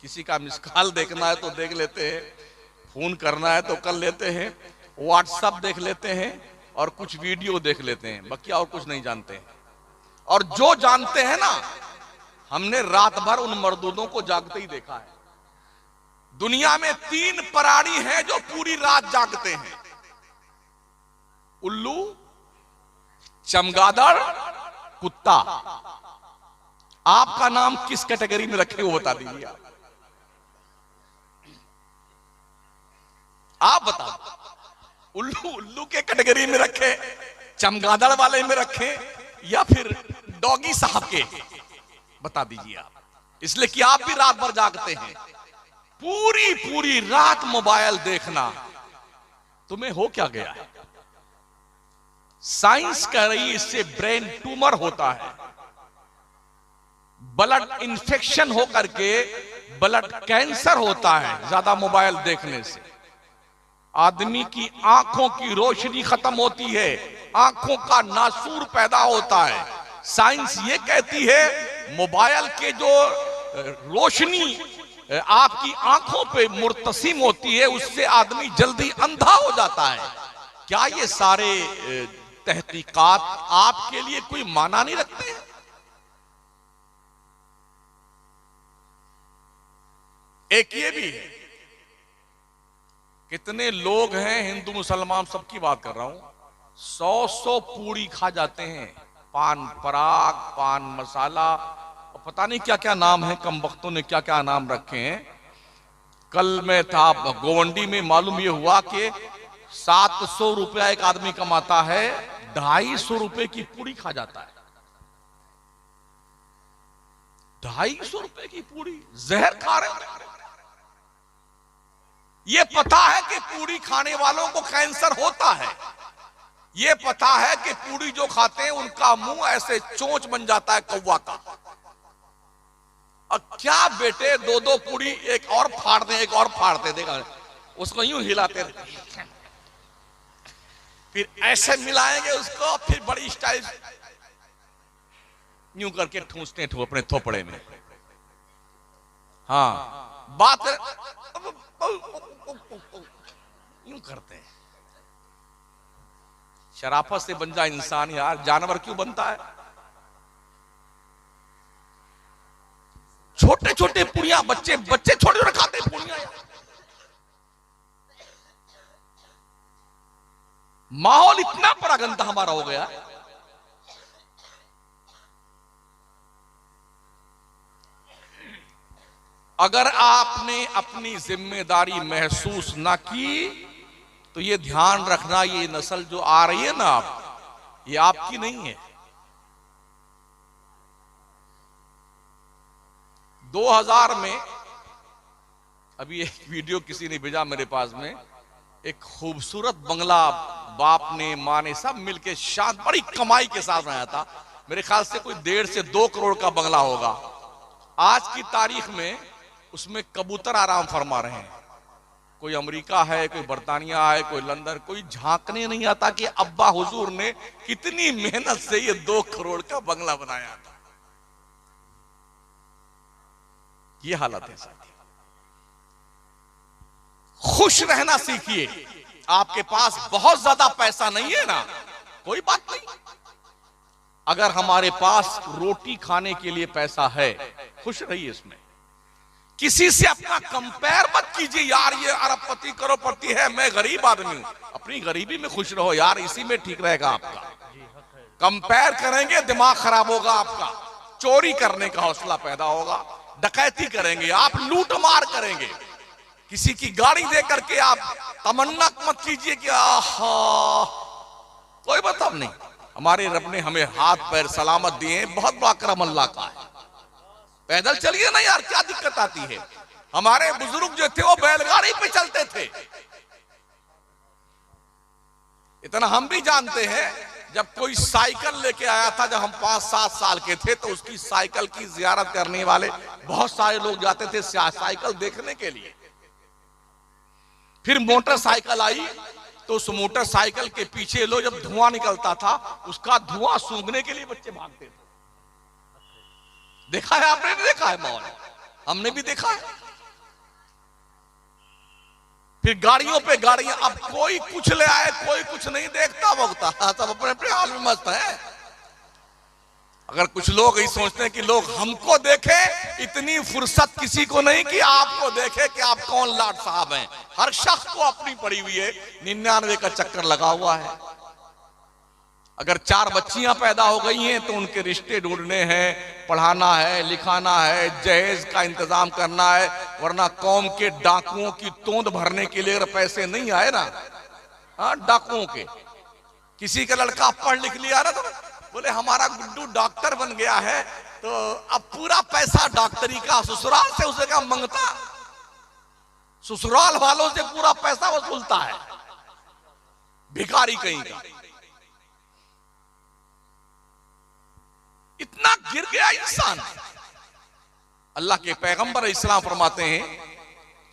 किसी का मिस कॉल देखना है तो देख लेते हैं, फोन करना है तो कर लेते हैं, व्हाट्सएप देख लेते हैं और कुछ वीडियो देख लेते हैं, बाकी और कुछ नहीं जानते हैं। और जो जानते हैं ना, हमने रात भर उन मर्दूदों को जागते ही देखा है। दुनिया में 3 प्राणी हैं जो पूरी रात जागते हैं: उल्लू, चमगादड़, कुत्ता। आपका नाम किस कैटेगरी में रखे वो बता दीजिए। आप बताओ, उल्लू के कैटेगरी में रखे, चमगादड़ वाले में रखे, या फिर डॉगी साहब के? बता दीजिए आप। इसलिए कि आप भी रात भर जागते हैं। पूरी रात मोबाइल देखना, तुम्हें हो क्या गया है? साइंस कह रही है इससे ब्रेन ट्यूमर होता है, ब्लड इंफेक्शन होकर के ब्लड कैंसर होता है ज्यादा मोबाइल देखने से। आदमी की आंखों की रोशनी खत्म होती है, आंखों का नासूर पैदा होता है। साइंस ये कहती है मोबाइल के जो रोशनी आपकी आंखों पे मुर्तसिम होती है, उससे आदमी जल्दी अंधा हो जाता है। क्या ये सारे तहकीकात आपके लिए कोई माना नहीं रखते हैं? एक ये भी है, कितने लोग हैं हिंदू मुसलमान सबकी बात कर रहा हूं, 100 पूरी खा जाते हैं, पान पराग, पान मसाला, और पता नहीं क्या क्या नाम है, कम वक्तों ने क्या क्या नाम रखे हैं। कल मैं था गोवंडी में, मालूम ये हुआ कि 700 रुपया एक आदमी कमाता है, 250 रुपए की पूरी खा जाता है। 250 रुपए की पूरी, जहर खा रहे हैं। ये पता है कि पूरी खाने वालों को कैंसर होता है, ये पता है कि पूरी जो खाते हैं उनका मुंह ऐसे चोंच बन जाता है कौवा का। और क्या बेटे, 2-2 पूरी, एक और फाड़ दे, एक और फाड़ दे, देखा उसको यूं हिलाते रहते, फिर ऐसे मिलाएंगे उसको, फिर बड़ी स्टाइल यूं करके ठूसते ठू अपने थोपड़े में। हाँ, बात यूं करते हैं। शराफत से बन जा इंसान यार, जानवर क्यों बनता है? छोटे छोटे पुड़िया, बच्चे छोटे छोटे खाते हैं पुड़िया यार। माहौल इतना बड़ा गंदा हमारा हो गया। अगर आपने अपनी जिम्मेदारी महसूस ना की तो ये ध्यान रखना, ये नस्ल जो आ रही है ना, ये आपकी नहीं है। 2000 में अभी एक वीडियो किसी ने भेजा मेरे पास में, एक खूबसूरत बंगला बाप ने माँ ने सब मिलके शान बड़ी कमाई के साथ बनाया था। मेरे ख्याल से कोई 1.5 से 2 करोड़ का बंगला होगा। आज की तारीख में उसमें कबूतर आराम फरमा रहे हैं। कोई अमेरिका है, कोई बर्तानिया है, कोई लंदन, कोई झांकने नहीं आता कि अब्बा हुजूर ने कितनी मेहनत से ये 2 करोड़ का बंगला बनाया था। ये हालत है साथी। खुश रहना सीखिए। आपके पास बहुत ज्यादा पैसा नहीं है ना, कोई बात नहीं। अगर हमारे पास रोटी खाने के लिए पैसा है, खुश रहिए इसमें। किसी से अपना कंपेयर मत कीजिए, यार ये अरबपति करोड़पति है, मैं गरीब आदमी हूं। अपनी गरीबी में खुश रहो यार, इसी में ठीक रहेगा आपका। कंपेयर करेंगे दिमाग खराब होगा आपका, चोरी करने का हौसला पैदा होगा, डकैती करेंगे आप, लूट मार करेंगे। किसी की गाड़ी दे करके आप तमन्ना मत कीजिए कि आहा, कोई मतलब नहीं। हमारे रब ने हमें हाथ पैर सलामत दिए, बहुत बड़ा करम अल्लाह का है। पैदल चलिए ना यार, क्या दिक्कत आती है। हमारे बुजुर्ग जो थे वो बैलगाड़ी पे चलते थे। इतना हम भी जानते हैं, जब कोई साइकिल लेके आया था, जब हम 5-7 साल के थे, तो उसकी साइकिल की जियारत करने वाले बहुत सारे लोग जाते थे साइकिल देखने के लिए। फिर मोटरसाइकिल आई, तो उस मोटरसाइकिल के पीछे लो जब धुआं निकलता था, उसका धुआं सूंघने के लिए बच्चे भागते थे। देखा है आपने? नहीं देखा है? माहौल हमने भी देखा है। फिर गाड़ियों पे गाड़ियां, अब कोई कुछ ले आए, कोई कुछ नहीं देखता वोगता, सब अपने अपने हाल में मस्त है। अगर कुछ लोग यही सोचते हैं कि लोग हमको देखे, इतनी फुर्सत किसी को नहीं कि आपको देखे कि आप कौन लाट साहब हैं। हर शख्स को अपनी पड़ी हुई है, 99 का चक्कर लगा हुआ है। अगर 4 बच्चियां पैदा हो गई हैं तो उनके रिश्ते ढूंढने हैं, पढ़ाना है, लिखाना है, जहेज का इंतजाम करना है, वरना कौम के डाकुओं की तोंद भरने के लिए अगर पैसे नहीं आए ना, हाँ डाकुओं के, किसी का लड़का पढ़ लिख लिया ना, तो बोले हमारा गुड्डू डॉक्टर बन गया है, तो अब पूरा पैसा डॉक्टरी का ससुराल से उसे क्या मंगता, ससुराल वालों से पूरा पैसा वसूलता है, भिखारी कहीं का। इतना गिर गया इंसान। अल्लाह के पैगंबर इस्लाम फरमाते हैं,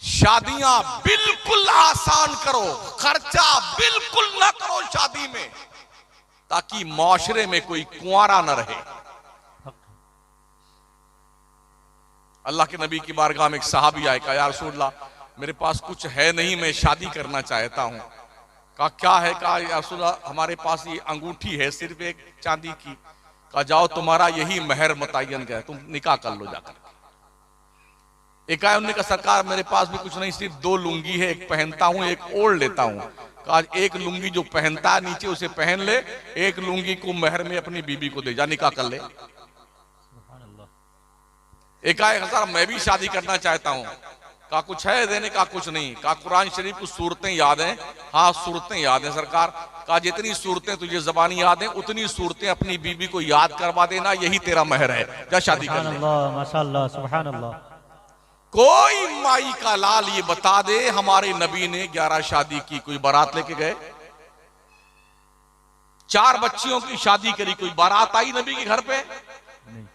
शादियां बिल्कुल आसान करो, खर्चा बिल्कुल ना करो शादी में, ताकि माशरे में कोई कुंवारा न रहे। अल्लाह के नबी की बारगाह में एक सहाबी आए, कहा या रसूलल्लाह, मेरे पास कुछ है नहीं, मैं शादी करना चाहता हूं। कहा क्या है? कहा या रसूलल्लाह, हमारे पास ये अंगूठी है सिर्फ एक चांदी की। कहा जाओ, तुम्हारा यही महर मुतय्यन का है, तुम निकाह कर लो जाकर। एक आए, उन्होंने कहा सरकार मेरे पास भी कुछ नहीं, सिर्फ 2 लुंगी है, एक पहनता हूं एक ओढ़ लेता हूं। कहा एक लुंगी जो पहनता है नीचे उसे पहन ले, एक लुंगी को महर में अपनी बीबी को दे, जा निकाह कर ले। एक आए, सर मैं भी शादी करना चाहता हूं। कहा कुछ है देने का? कुछ नहीं। कहा कुरान शरीफ कुछ सूरतें याद हैं? हाँ सूरतें याद हैं सरकार। कहा जितनी सूरतें तुझे जबानी याद हैं, उतनी सूरतें अपनी बीबी को याद करवा देना, यही तेरा महर है, जा शादी कर ले। माशाअल्लाह, सुभान अल्लाह। कोई माई का लाल ये बता दे हमारे नबी ने 11 शादी की, कोई बारात लेके गए? 4 बच्चियों की शादी करी, कोई बारात आई नबी के घर पे?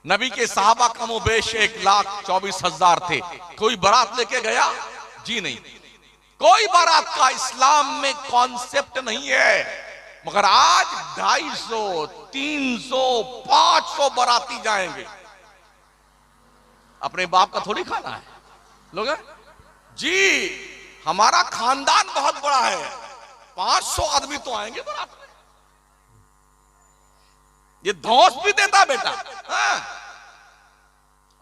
नबी के साहबा कमोबेश 1,24,000 थे, कोई बारात लेके गया? जी नहीं। कोई बारात का इस्लाम में कॉन्सेप्ट नहीं है। मगर आज 250, 300, 500 बाराती जाएंगे। अपने बाप का थोड़ी खाना है लोग जी। हमारा खानदान बहुत बड़ा है, 500 आदमी तो आएंगे बारात में। ये धौंस भी देता बेटा। हाँ।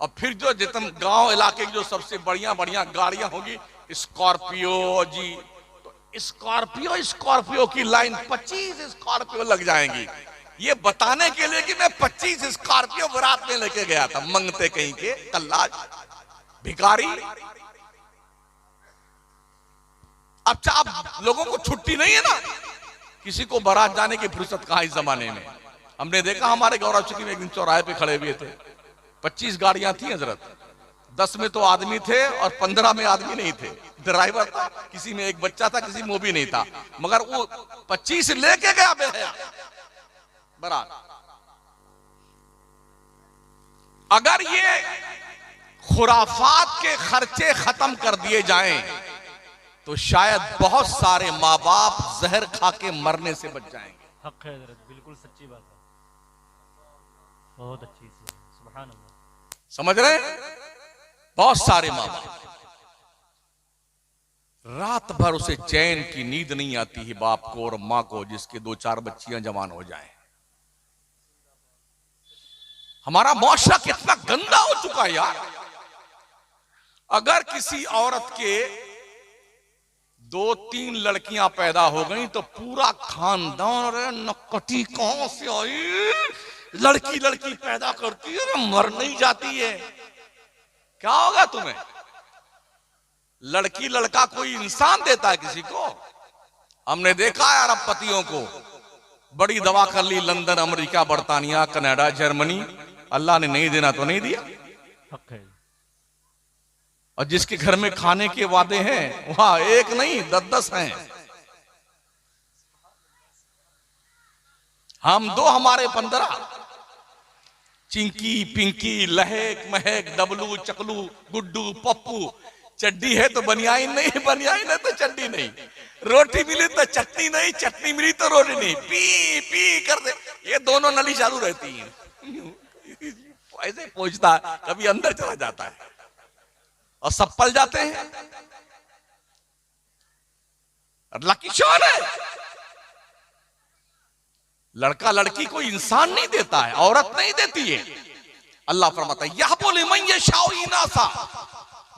और फिर जो जितने गांव इलाके की जो सबसे बढ़िया बढ़िया गाड़ियां होगी, स्कॉर्पियो जी, तो स्कॉर्पियो की लाइन 25 स्कॉर्पियो लग जाएंगी, ये बताने के लिए कि मैं 25 स्कॉर्पियो बारात में लेके गया था। मंगते कहीं के कल्लाज भिखारी। अब लोगों को छुट्टी नहीं है ना, किसी को बारात जाने की फुर्सत कहां इस जमाने में। हमने देखा हमारे गौरव चुकी में एक दिन चौराहे पे खड़े हुए थे, 25 गाड़ियां थी हजरत, 10 में तो आदमी थे और 15 में आदमी नहीं थे। ड्राइवर था, किसी में एक बच्चा था, किसी में वो भी नहीं था, मगर वो 25 लेके गया बारात। अगर ये खुराफात के खर्चे खत्म कर दिए जाएं तो शायद बहुत सारे माँ बाप जहर खा के मरने से बच जाएंगे। हक है हजरत, बिल्कुल सच्ची बात है, बहुत अच्छी सी, सुभान अल्लाह। समझ रहे हैं? बहुत सारे माँ बाप रात भर उसे चैन की नींद नहीं आती है बाप को और माँ को, जिसके 2-4 बच्चियां जवान हो जाएं। हमारा मुआशरा कितना गंदा हो चुका है यार। अगर किसी औरत के 2-3 लड़कियां पैदा हो गई तो पूरा खानदान, अरे नक्कटी कहां से आई, लड़की लड़की पैदा करती है, मर नहीं जाती है। क्या होगा तुम्हें? लड़की लड़का कोई इंसान देता है किसी को? हमने देखा है अरबपतियों को, बड़ी दवा कर ली, लंदन, अमेरिका, बर्तानिया, कनाडा, जर्मनी, अल्लाह ने नहीं देना तो नहीं दिया। हक है। और जिसके घर में खाने के वादे हैं वहां एक नहीं 10-10 हैं। हम 2 हमारे 15, चिंकी पिंकी लहेक महक डबलू चकलू गुड्डू पप्पू। चड्डी है तो बनियाइन नहीं, बनियाइन है तो चड्डी नहीं, रोटी मिली तो चटनी नहीं, चटनी मिली तो रोटी नहीं, पी पी कर दे। ये दोनों नली चालू रहती हैं। ऐसे पहुंचता है, कभी अंदर चला जाता है और सब पल जाते हैं। अल्लाह की शान है। लड़का लड़की को इंसान नहीं देता है, औरत नहीं देती है। अल्लाह फरमाता है यह बोले मैं ये शाओ इनासा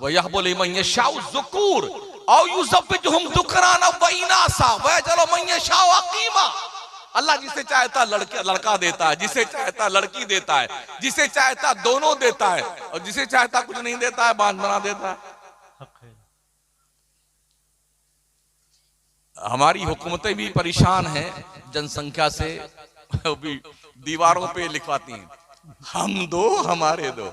व यह बोले मैं ये शाओ ज़ुकूर औ युज़व्विजुहुम ज़ुकराना व इनासा व यजअलु मन यशाउ अक़ीमा। अल्लाह जिसे चाहता लड़का देता है, जिसे चाहता लड़की देता है, जिसे चाहता दोनों देता है, और जिसे चाहता कुछ नहीं देता है, बांध बना देता है। हक है। हमारी हुकूमतें भी परेशान हैं जनसंख्या से, भी दीवारों पे लिखवाती हैं हम 2 हमारे 2।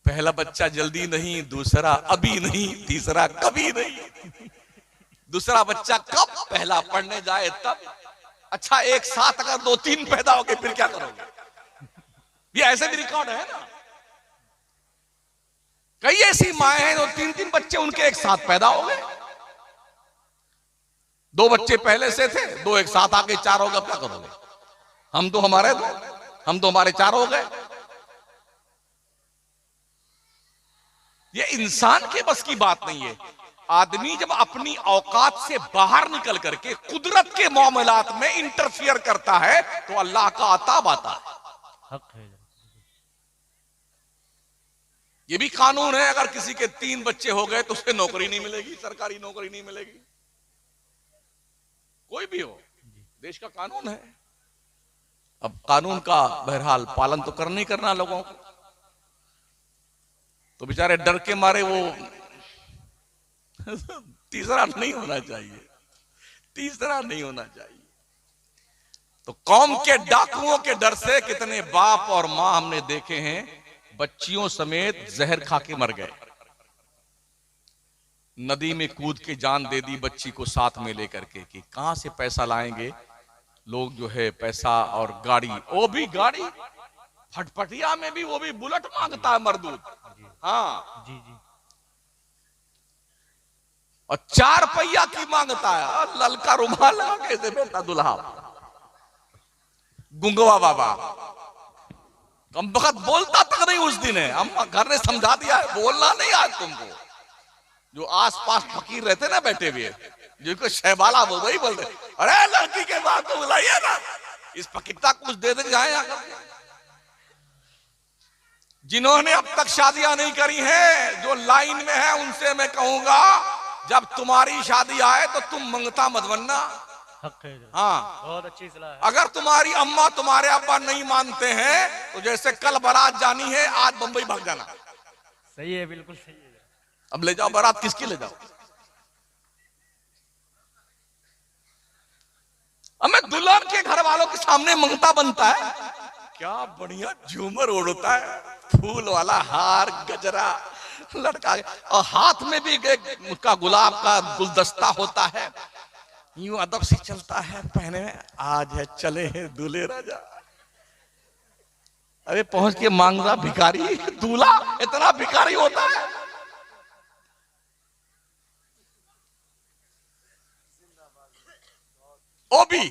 पहला बच्चा जल्दी नहीं, दूसरा अभी नहीं, तीसरा कभी नहीं। दूसरा बच्चा कब? पहला पढ़ने जाए तब। अच्छा, एक साथ अगर 2-3 पैदा हो गए फिर क्या करोगे? ये ऐसे भी रिकॉर्ड है ना। कई ऐसी माएं हैं जो 3-3 बच्चे उनके एक साथ पैदा हो गए। 2 बच्चे पहले से थे, 2 एक साथ आके 4 हो गए, क्या करोगे? हम 2 हमारे 2, हम 2 हमारे 4 हो गए। ये इंसान के बस की बात नहीं है। आदमी जब अपनी औकात से बाहर निकल करके कुदरत के मामलात में इंटरफियर करता है तो अल्लाह का अताब आता है। हक है। ये भी कानून है, अगर किसी के 3 बच्चे हो गए तो उसे नौकरी नहीं मिलेगी, सरकारी नौकरी नहीं मिलेगी, कोई भी हो, देश का कानून है। अब कानून का बहरहाल पालन तो करना ही करना लोगों को, तो बेचारे डर के मारे वो तीसरा नहीं होना चाहिए, तीसरा नहीं होना चाहिए। तो कौम के डाकुओं के डर से कितने बाप और मां हमने देखे हैं बच्चियों समेत जहर खा के मर गए। नदी में कूद के जान दे दी बच्ची को साथ में लेकर के, कि कहां से पैसा लाएंगे लोग, जो है पैसा और गाड़ी, वो भी गाड़ी फटफटिया में भी, वो भी बुलेट मांगता है मरदूद। हाँ जी जी। और 4 पहिया की मांगता है, ललका रुमाल लगा कैसे बेटा दुल्हा, गुंगवा बाबा कम वक्त बोलता तक नहीं उस दिन है। अम्मा घर ने समझा दिया है, बोलना नहीं आज तुमको। जो आसपास फकीर रहते ना बैठे हुए, जिनको शहबाला बोल रही बोलते, अरे लड़की के बाद तो बुलाइए ना, इस फकीरता कुछ दे दे जाए आकर। जिन्होंने अब तक शादियां नहीं करी हैं, जो लाइन में है, उनसे मैं कहूंगा जब तुम्हारी शादी आए तो तुम मंगता मत बनना। हक है। हाँ, बहुत अच्छी सलाह है। अगर तुम्हारी अम्मा तुम्हारे अब्बा नहीं मानते हैं तो जैसे कल बारात जानी है, आज बंबई भाग जाना। सही है, बिल्कुल सही है। अब ले जाओ बारात, किसकी ले जाओ? अब मैं दुल्हन के घर वालों के सामने मंगता बनता है क्या बढ़िया झूमर उड़ता है, फूल वाला हार गजरा लड़का, और हाथ में भी उसका गुलाब का गुलदस्ता होता है, यूं अदब से चलता है, पहने में आज है चले हैं दूल्हे राजा। अरे पहुंच के मांग रहा भिखारी, दूल्हा इतना भिखारी होता है। ओ भी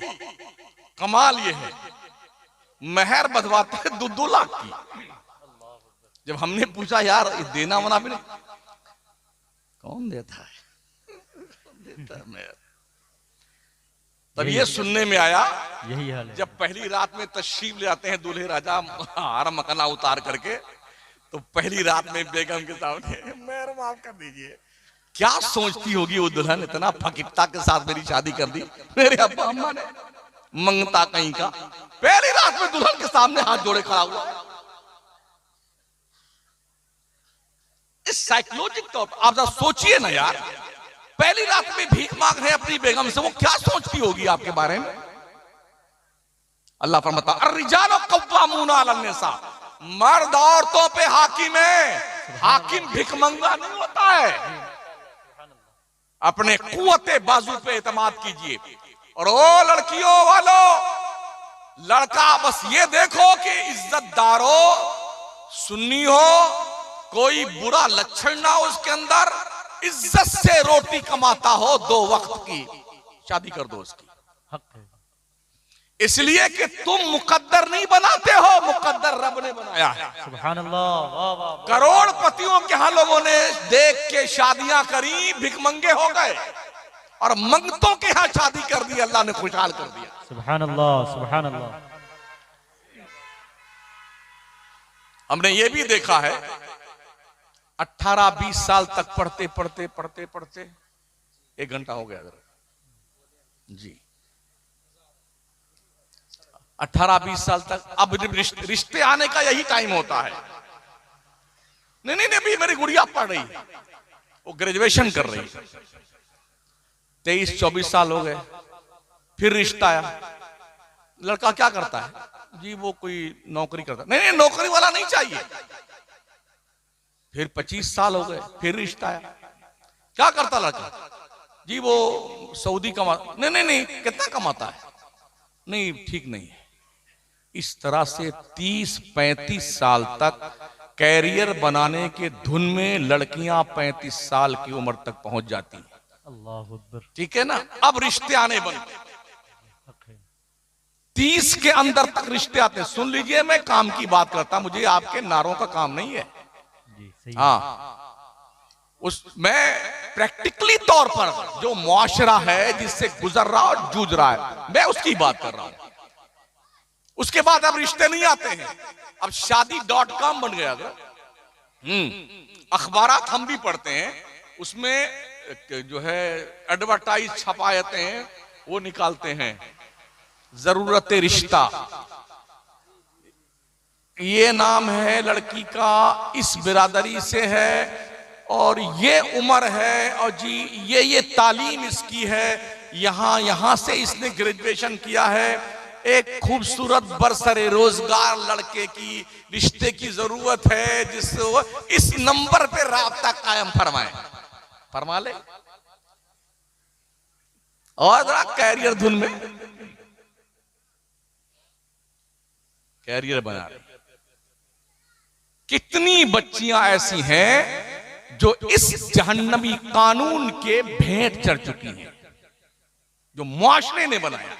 कमाल ये है, मेहर बधवाते हैं 2-2 लाख की। जब हमने पूछा यार देना वना भी नहीं, कौन देता है, देता है मेहर। तब ये सुनने में आया, यही हाल है। जब पहली रात में तशरीफ ले आते हैं दूल्हे राजा हार मकना उतार करके, तो पहली रात में बेगम के सामने मेहर माफ कर दीजिए। क्या सोचती होगी वो दुल्हन, इतना फकीरता के साथ मेरी शादी कर दी मेरे अब्बा अम्मा ने, मंगता कहीं का, पहली रात में दुल्हन के सामने हाथ जोड़े खड़ा हुआ। इस साइकोलॉजिक तौर पर आप सोचिए ना यार, पहली रात में भीख मांग रहे हैं अपनी बेगम से, वो क्या सोचती होगी आपके बारे में। अल्लाह फरमाता अर्रिजालु कव्वामूना अलन्निसा, मर्द औरतों पे हाकिम है। हाकिम भिखमंगा नहीं होता है। अपने कुव्वते बाजू पे एतमाद कीजिए। और ओ लड़कियों वालों, लड़का बस ये देखो कि इज्जतदार हो, सुन्नी हो, कोई बुरा लक्षण ना हो उसके अंदर, इज्जत से रोटी कमाता हो, 2 वक्त की, शादी कर दो उसकी। हक है। इसलिए कि तुम मुकद्दर नहीं बनाते हो, मुकद्दर रब ने बनाया है। सुभान अल्लाह, वाह वाह। करोड़पतियों के यहां लोगों ने देख के शादियां करी, भिखमंगे हो गए, और मंगतों के यहां शादी कर दी, अल्लाह ने खुशहाल कर दिया। सुभान अल्लाह, सुभान अल्लाह। हमने ये भी देखा है, 18-20 साल तक पढ़ते पढ़ते पढ़ते पढ़ते 1 घंटा हो गया जी, 18-20 साल तक। अब रिश्ते आने का यही टाइम होता है। नहीं, अभी मेरी गुड़िया पढ़ रही, वो ग्रेजुएशन कर रही, 23-24 साल हो गए, फिर रिश्ता आया। लड़का क्या करता है जी, वो कोई नौकरी करता, नहीं नौकरी वाला नहीं चाहिए। फिर 25 साल हो गए, फिर रिश्ता आया। क्या करता लड़का जी, वो सऊदी कमा, नहीं कितना कमाता है, नहीं ठीक नहीं है। इस तरह से 30-35 साल तक कैरियर बनाने के धुन में लड़कियां 35 साल की उम्र तक पहुंच जाती हैं। अल्लाहु अकबर। ठीक है ना। अब रिश्ते आने बनते, हक है। 30 के अंदर तक रिश्ते आते हैं। सुन लीजिए, मैं काम की बात करता, मुझे आपके नारों का काम नहीं है जी, सही। हाँ, मैं प्रैक्टिकली तौर पर जो मुआशरा है जिससे गुजर रहा और जूझ रहा है, मैं उसकी बात कर रहा हूं। उसके बाद अब रिश्ते नहीं आते हैं, अब शादी.com बन गया। अखबारात हम भी पढ़ते हैं, उसमें जो है एडवर्टाइज छपा जाते हैं, वो निकालते हैं, जरूरत रिश्ता, ये नाम है लड़की का, इस बिरादरी से है, और ये उम्र है, और जी ये तालीम इसकी है, यहां से इसने ग्रेजुएशन किया है, एक खूबसूरत बरसरे रोजगार लड़के की रिश्ते की जरूरत है, जिससे इस नंबर पे राब्ता कायम फरमा ले, और जरा कैरियर धुन में कैरियर बना रहे। कितनी बच्चियां ऐसी हैं जो इस जहन्नमी कानून के भेंट चढ़ चुकी हैं, जो मुआशरे ने बनाया।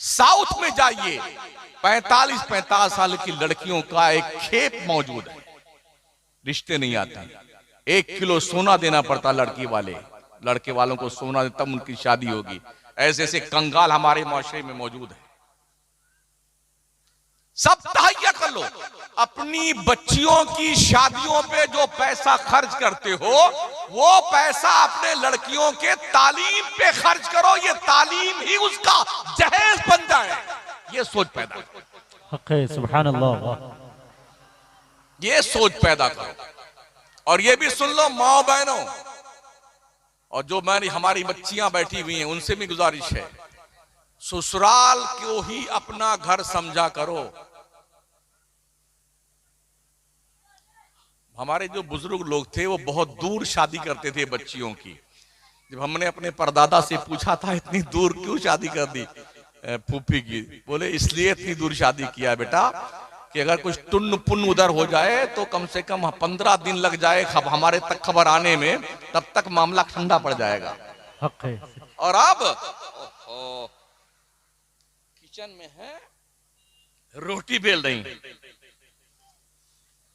साउथ में जाइए, 45-50 साल की लड़कियों का एक खेप मौजूद है, रिश्ते नहीं आते। 1 किलो सोना देना पड़ता लड़के वालों को सोना दे, तब उनकी शादी होगी। ऐसे ऐसे कंगाल हमारे मुआशरे में मौजूद है। सब तहैया कर लो, अपनी बच्चियों की शादियों पे जो पैसा खर्च करते हो, वो पैसा अपने लड़कियों के तालीम पे खर्च करो, ये तालीम ही उसका जहेज बन जाए, ये सोच पैदा करो। हक है, सुभान अल्लाह। ये सोच पैदा करो। और ये भी सुन लो माओ बहनों, और जो हमारी बच्चियां बैठी हुई हैं, उनसे भी गुजारिश है, ससुराल को ही अपना घर समझा करो। हमारे जो बुजुर्ग लोग थे वो बहुत दूर शादी करते थे बच्चियों की। जब हमने अपने परदादा से पूछा था इतनी दूर क्यों शादी कर दी फूफी की, बोले इसलिए इतनी दूर शादी किया बेटा कि अगर कुछ टुन्न पुन्न उधर हो जाए तो कम से कम 15 दिन लग जाए हमारे तक खबर आने में, तब तक मामला ठंडा पड़ जाएगा। हक है। और अब किचन में है, रोटी बेल रही,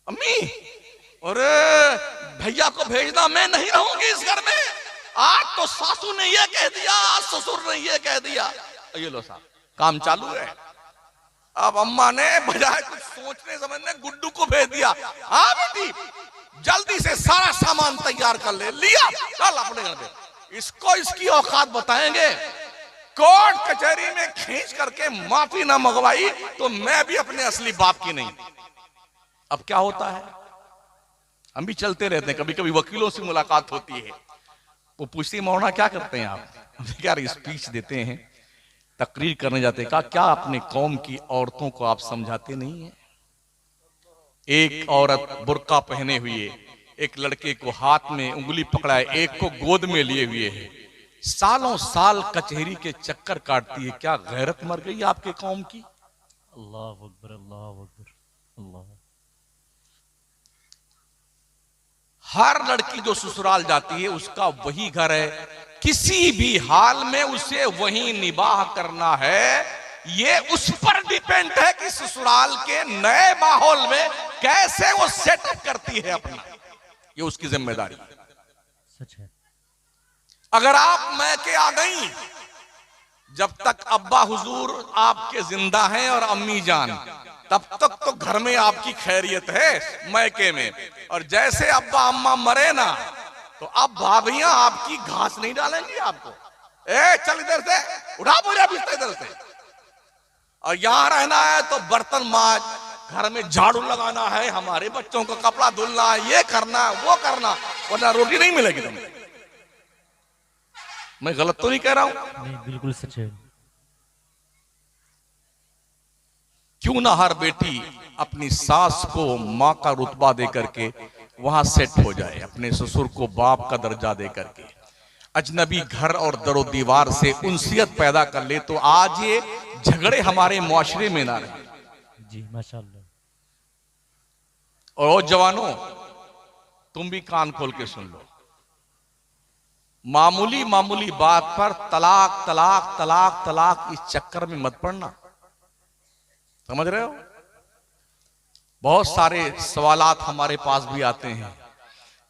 अम्मी अरे भैया को भेजना, मैं नहीं रहूंगी इस घर में। आज तो सासू ने ये कह दिया, आज ससुर ने ये कह दिया। ये लो साहब काम चालू है। अब अम्मा ने बजाय कुछ सोचने समझने गुड्डू को भेज दिया, हाँ बेटी जल्दी से सारा सामान तैयार कर ले, लिया चल अपने घर पे। इसको इसकी औकात बताएंगे। कोर्ट कचहरी में खींच करके माफी ना मंगवाई तो मैं भी अपने असली बाप की नहीं। अब क्या होता है, हम भी चलते रहते हैं, कभी कभी वकीलों से मुलाकात होती है, वो पूछती है मौलाना क्या करते हैं आप? क्या स्पीच देते हैं, तकरीर करने जाते हैं। क्या अपने कौम की औरतों को आप समझाते नहीं है? एक औरत बुर्का पहने हुए एक लड़के को हाथ में उंगली पकड़ाए, एक को गोद में लिए हुए है, सालों साल कचहरी के चक्कर काटती है। क्या गैरत मर गई आपके कौम की? अल्लाह अकबर, अल्लाह अकबर, अल्लाह। हर लड़की जो ससुराल जाती है उसका वही घर है, किसी भी हाल में उसे वही निबाह करना है। ये उस पर डिपेंड है कि ससुराल के नए माहौल में कैसे वो सेटअप करती है अपना, ये उसकी जिम्मेदारी है। सच है। अगर आप मैके आ गई, जब तक अब्बा हुजूर आपके जिंदा हैं और अम्मी जान, तब तक तो घर में आपकी खैरियत है मैके में। और जैसे अब्बा अम्मा मरे ना तो अब भाभियां आपकी घास नहीं डालेंगी आपको, ए चल इधर से उठा बोझा बिस्तर इधर से। और यहां रहना है तो बर्तन मांज, घर में झाड़ू लगाना है, हमारे बच्चों का कपड़ा धुलना है, ये करना वो करना, वरना रोटी नहीं मिलेगी तुम्हें। मैं गलत तो नहीं कह रहा हूं? नहीं, बिल्कुल सच है। क्यों ना हर बेटी अपनी सास को माँ का रुतबा दे करके वहां सेट हो जाए, अपने ससुर को बाप का दर्जा दे करके, अजनबी घर और दरो दीवार से उनसियत पैदा कर ले, तो आज ये झगड़े हमारे मुआशरे में ना रहे। जी माशाल्लाह। और जवानों तुम भी कान खोल के सुन लो, मामूली मामूली बात पर तलाक तलाक तलाक तलाक इस चक्कर में मत पड़ना। समझ रहे हो? बहुत सारे सवालात हमारे पास भी आते हैं,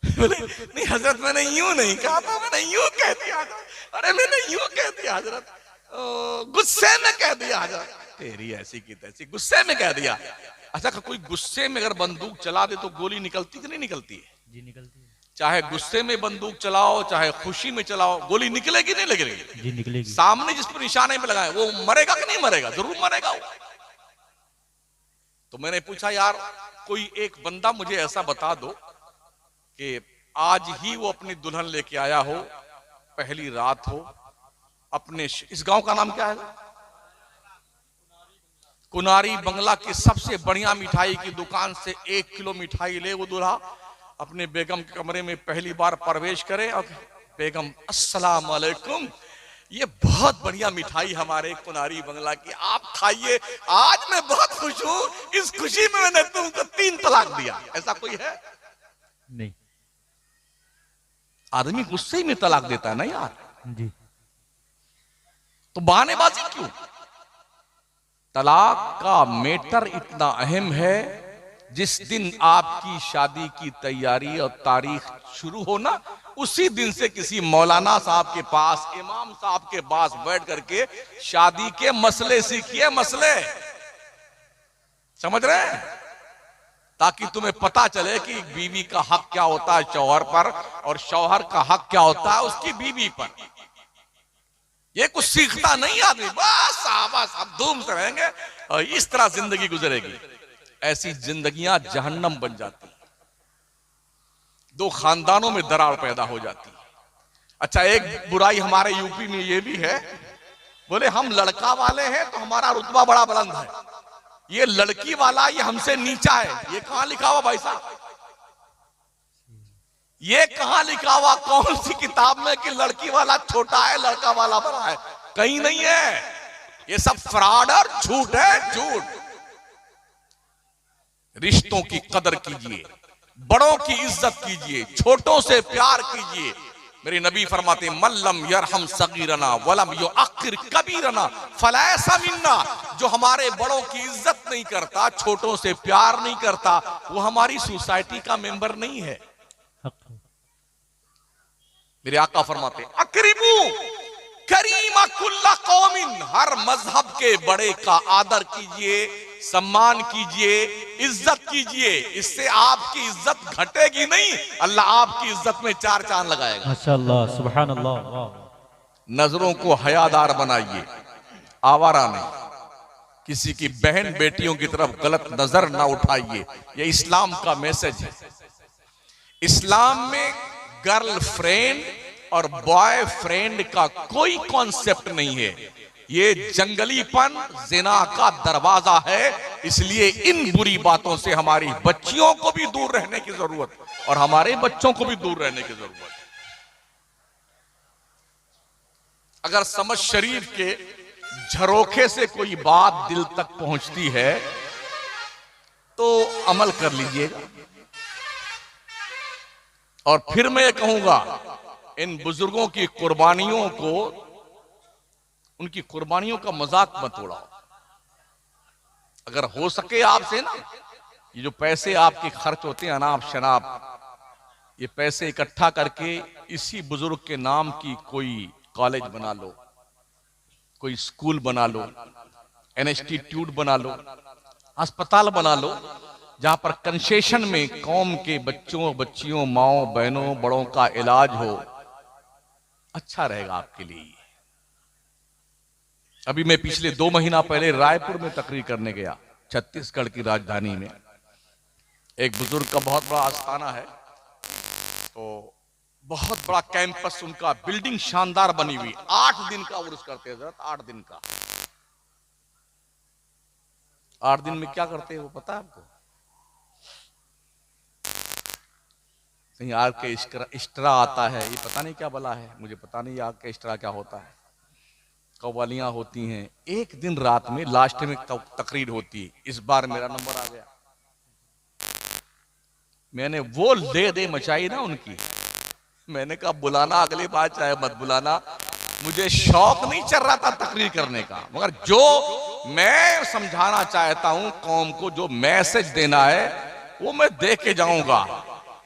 बोले नहीं हजरत मैंने यूं नहीं कहा था, मैंने यूं कह दिया। अरे मैंने यूं कह दिया हजरत, गुस्से में कह दिया हजरत, तेरी ऐसी की तैसी, गुस्से में कह दिया। अच्छा कोई गुस्से में अगर बंदूक चला दे तो गोली निकलती कि नहीं निकलती है? जी निकलती है। चाहे गुस्से में बंदूक चलाओ चाहे खुशी में चलाओ, गोली निकलेगी नहीं लगेगी? जी निकलेगी। सामने जिस पर निशाने में लगाए वो मरेगा कि नहीं मरेगा? जरूर मरेगा वो। तो मैंने पूछा यार कोई एक बंदा मुझे ऐसा बता दो कि आज ही वो अपनी दुल्हन लेके आया हो, पहली रात हो, अपने इस गांव का नाम क्या है? कुनारी बंगला की सबसे बढ़िया मिठाई की दुकान से 1 किलो मिठाई ले वो दूल्हा, अपने बेगम के कमरे में पहली बार प्रवेश करे और बेगम अस्सलाम वालेकुम, ये बहुत बढ़िया मिठाई हमारे कुनारी बंगला की, आप खाइए, आज मैं बहुत खुश हूं, इस खुशी में मैंने तुमको 3 तलाक दिया। ऐसा कोई है? नहीं। आदमी गुस्से में तलाक देता है ना यार। जी। तो बहानेबाजी क्यों? तलाक का मैटर इतना अहम है, जिस दिन आपकी शादी की तैयारी और तारीख शुरू हो ना, उसी दिन से किसी मौलाना साहब के पास, इमाम साहब के पास बैठ करके शादी के मसले सीखिए, मसले समझ रहे हैं, ताकि तुम्हें पता चले कि बीवी का हक क्या होता है शौहर पर और शौहर का हक क्या होता है उसकी बीवी पर। ये कुछ सीखता नहीं आदमी, बस साहबा सब धूम से रहेंगे और इस तरह जिंदगी गुजरेगी। ऐसी जिंदगियां जहन्नम बन जाती, 2 खानदानों में दरार पैदा हो जाती। अच्छा एक बुराई हमारे यूपी में ये भी है, बोले हम लड़का वाले हैं तो हमारा रुतबा बड़ा बुलंद है, ये लड़की वाला ये हमसे नीचा है। ये कहां लिखा हुआ भाई साहब? ये कहां लिखा हुआ कौन सी किताब में कि लड़की वाला छोटा है लड़का वाला बड़ा है? कहीं नहीं है। ये सब फ्रॉड और झूठ है, झूठ। रिश्तों की कदर कीजिए, बड़ों की इज्जत कीजिए, छोटों से प्यार कीजिए। मेरे नबी फरमाते मल्लम यरहम सगीरना वलम युअक्किर कबीरना फलैसा मिन्ना। जो हमारे बड़ों की इज्जत नहीं करता, छोटों से प्यार नहीं करता, वो हमारी सोसाइटी का मेंबर नहीं है। मेरे आका फरमाते अकरीबू करीमा कुल्ला कौमिन। हर मजहब के बड़े का आदर कीजिए, सम्मान कीजिए, इज्जत कीजिए। इससे आपकी इज्जत घटेगी नहीं, अल्लाह आपकी इज्जत में चार चांद लगाएगा। माशाअल्लाह, सुभान अल्लाह, वाह। नजरों को हयादार बनाइए, आवारा नहीं। किसी की बहन बेटियों की तरफ गलत नजर ना उठाइए। ये इस्लाम का मैसेज है। इस्लाम में गर्लफ्रेंड और बॉयफ्रेंड का कोई कॉन्सेप्ट नहीं है। ये जंगलीपन जिना का दरवाजा है। इसलिए इन बुरी बातों से हमारी बच्चियों को भी दूर रहने की जरूरत और हमारे बच्चों को भी दूर रहने की जरूरत है। अगर समझ शरीफ के झरोखे से कोई बात दिल तक पहुंचती है तो अमल कर लीजिएगा। और फिर मैं कहूंगा, इन बुजुर्गों की कुर्बानियों को, उनकी कुर्बानियों का मजाक मत उड़ाओ। अगर हो सके आपसे ना, ये जो पैसे आपके खर्च होते हैं अनाप शनाप, ये पैसे इकट्ठा करके इसी बुजुर्ग के नाम की कोई कॉलेज बना लो, कोई स्कूल बना लो, इंस्टीट्यूट बना लो, अस्पताल बना लो, जहां पर कंसेशन में कौम के बच्चों बच्चियों माओ बहनों बड़ों का इलाज हो। अच्छा रहेगा आपके लिए। अभी मैं पिछले 2 महीना पहले रायपुर में तकरीर करने गया, छत्तीसगढ़ की राजधानी में। एक बुजुर्ग का बहुत बड़ा आस्थाना है, तो बहुत बड़ा कैंपस उनका, बिल्डिंग शानदार बनी हुई। 8 दिन का उर्स करते हैं, 8 दिन का। 8 दिन में क्या करते हैं वो पता है आपको? कहीं आग के इस्ट्रा आता है, ये पता नहीं क्या बला है, मुझे पता नहीं आग के इस्ट्रा क्या होता है। कव्वालियां होती हैं। एक दिन रात में लास्ट में तकरीर होती है। इस बार मेरा नंबर आ गया। मैंने वो दे मचाई ना उनकी। मैंने कहा बुलाना अगली बार, चाहे मत बुलाना। मुझे शौक नहीं चल रहा था तकरीर करने का, मगर जो मैं समझाना चाहता हूं कौम को, जो मैसेज देना है वो मैं दे के जाऊंगा।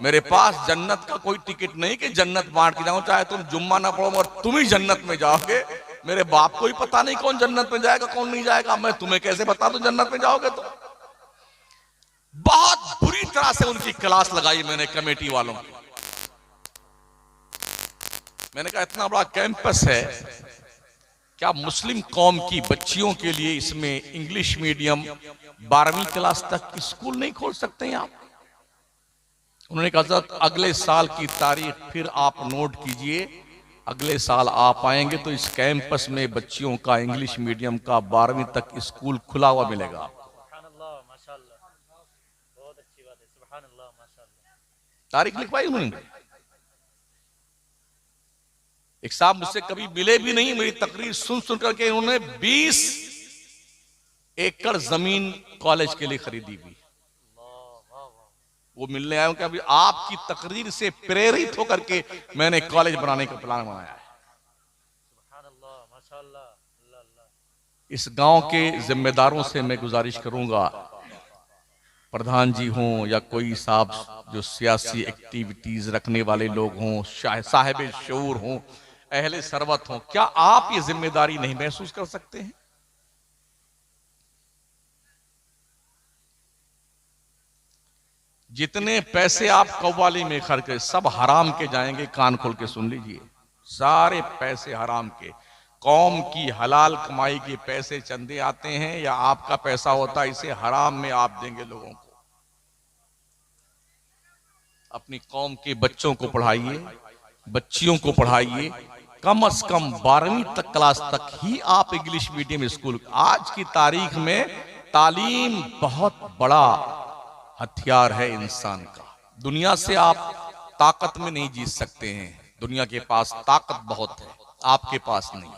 मेरे पास जन्नत का कोई टिकट नहीं कि जन्नत बांट के जाऊं, चाहे तुम जुम्मा ना पढ़ो और तुम ही जन्नत में जाओगे। मेरे बाप को ही पता नहीं कौन जन्नत में जाएगा कौन नहीं जाएगा, मैं तुम्हें कैसे बता दूं जन्नत में जाओगे तो। बहुत बुरी तरह से उनकी क्लास लगाई मैंने कमेटी वालों की। मैंने कहा इतना बड़ा कैंपस है, क्या मुस्लिम कौम की बच्चियों के लिए इसमें इंग्लिश मीडियम 12वीं क्लास तक की स्कूल नहीं खोल सकते हैं आप? उन्होंने कहा हज़रत अगले साल की तारीख फिर आप नोट कीजिए, अगले साल आप आएंगे तो इस कैंपस में बच्चियों का इंग्लिश मीडियम का 12वीं तक स्कूल खुला हुआ मिलेगा आपको। बहुत अच्छी बात है, सुभान अल्लाह, माशाअल्लाह। तारीख लिखवाई उन्होंने। एक साहब मुझसे कभी मिले भी नहीं, मेरी तकरीर सुन सुन करके उन्होंने 20 एकड़ जमीन कॉलेज के लिए खरीदी हुई। वो मिलने आए कि अभी आपकी तकरीर से प्रेरित होकर के मैंने कॉलेज बनाने का प्लान बनाया है। इस गांव के जिम्मेदारों से मैं गुजारिश करूंगा, प्रधान जी हों या कोई साहब जो सियासी एक्टिविटीज रखने वाले लोग हों, साहिब शऊर हों, अहले सरवत हों, क्या आप ये जिम्मेदारी नहीं महसूस कर सकते हैं? जितने पैसे आप कव्वाली में खर्च करें सब हराम के जाएंगे। कान खोल के सुन लीजिए, सारे पैसे हराम के। कौम की हलाल कमाई के पैसे चंदे आते हैं या आपका पैसा होता है, इसे हराम में आप देंगे लोगों को। अपनी कौम के बच्चों को पढ़ाइए, बच्चियों को पढ़ाइए। कम से कम 12वीं तक क्लास तक ही आप इंग्लिश मीडियम स्कूल। आज की तारीख में तालीम बहुत बड़ा हथियार है इंसान का। दुनिया से आप ताकत में नहीं जीत सकते हैं। दुनिया के पास ताकत बहुत है, आपके पास नहीं।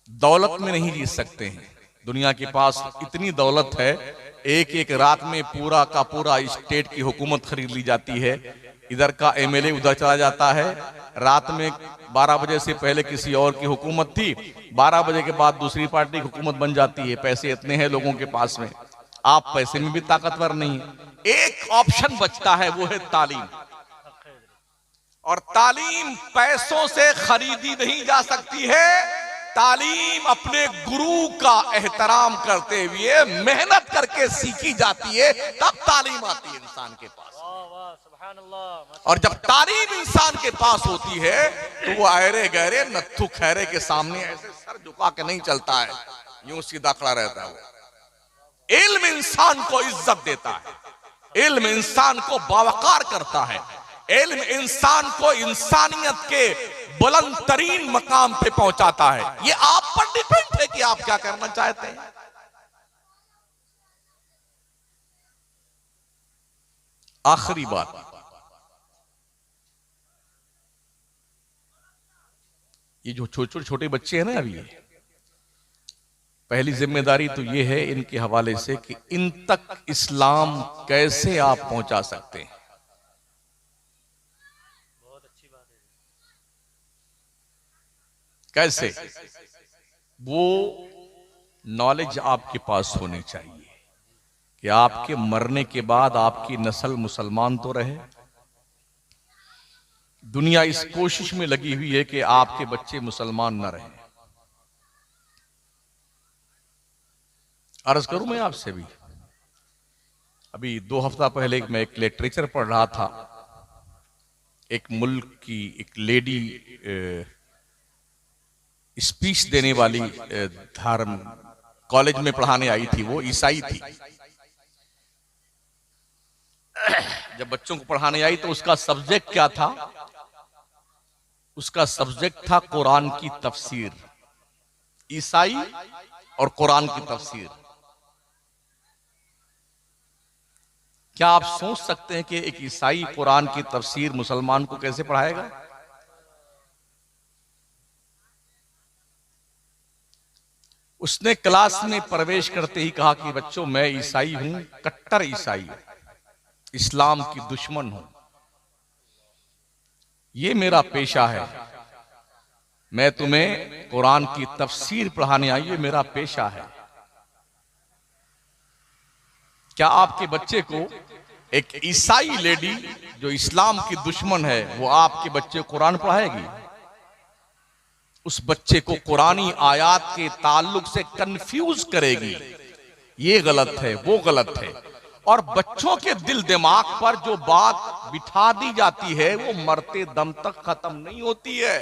दौलत में नहीं जीत सकते हैं, दुनिया के पास इतनी दौलत है, एक एक रात में पूरा का पूरा स्टेट की हुकूमत खरीद ली जाती है। इधर का एमएलए उधर चला जाता है, रात में 12 बजे से पहले किसी और की हुकूमत थी, 12 बजे के बाद दूसरी पार्टी की हुकूमत बन जाती है। पैसे इतने हैं लोगों के पास में, आप पैसे में भी ताकतवर नहीं है। एक ऑप्शन बचता है, वो है तालीम। और तालीम पैसों से खरीदी नहीं जा सकती है। तालीम अपने गुरु का एहतराम करते हुए मेहनत करके सीखी जाती है, तब तालीम आती है इंसान के पास। और जब तालीम इंसान के पास होती है तो वो अहरे गहरे नत्थु खैरे के सामने ऐसे सर झुका के नहीं चलता है, यूं सीधा खड़ा रहता है। इल्म इंसान को इज्जत देता है, इल्म इंसान को बावकार करता है, इल्म इंसान को इंसानियत के बुलंद तरीन मकाम पे पहुंचाता है। ये आप पर डिपेंड है कि आप क्या करना चाहते हैं। आखिरी बात, ये जो छोटे छोटे बच्चे हैं ना, अभी पहली जिम्मेदारी तो ये है इनके हवाले से कि इन तक इस्लाम कैसे आप पहुंचा सकते हैं। बहुत अच्छी बात है। कैसे? वो नॉलेज आपके पास होनी चाहिए कि आपके मरने के बाद आपकी नस्ल मुसलमान तो रहे। दुनिया इस कोशिश में लगी हुई है कि आपके बच्चे मुसलमान न रहें। अर्ज करूं मैं आपसे भी, अभी 2 हफ्ता पहले मैं एक लिटरेचर पढ़ रहा था। एक मुल्क की एक लेडी स्पीच देने वाली धर्म कॉलेज में पढ़ाने आई थी, वो ईसाई थी। जब बच्चों को पढ़ाने आई तो उसका सब्जेक्ट क्या था? उसका सब्जेक्ट था कुरान की तफसीर, ईसाई और कुरान की तफसीर। क्या आप सोच सकते हैं कि एक ईसाई कुरान की तफसीर मुसलमान को कैसे पढ़ाएगा? उसने क्लास में प्रवेश करते ही कहा कि बच्चों, मैं ईसाई हूं, कट्टर ईसाई, इस्लाम की दुश्मन हूं, ये मेरा पेशा है, मैं तुम्हें कुरान की तफसीर पढ़ाने आई, ये मेरा पेशा है। क्या आपके बच्चे को एक ईसाई लेडी जो इस्लाम की दुश्मन है, वो आपके बच्चे को कुरान पढ़ाएगी? उस बच्चे को कुरानी आयात के ताल्लुक से कंफ्यूज करेगी, ये गलत है, वो गलत है। और बच्चों के दिल दिमाग पर जो बात बिठा दी जाती है वो मरते दम तक खत्म नहीं होती है।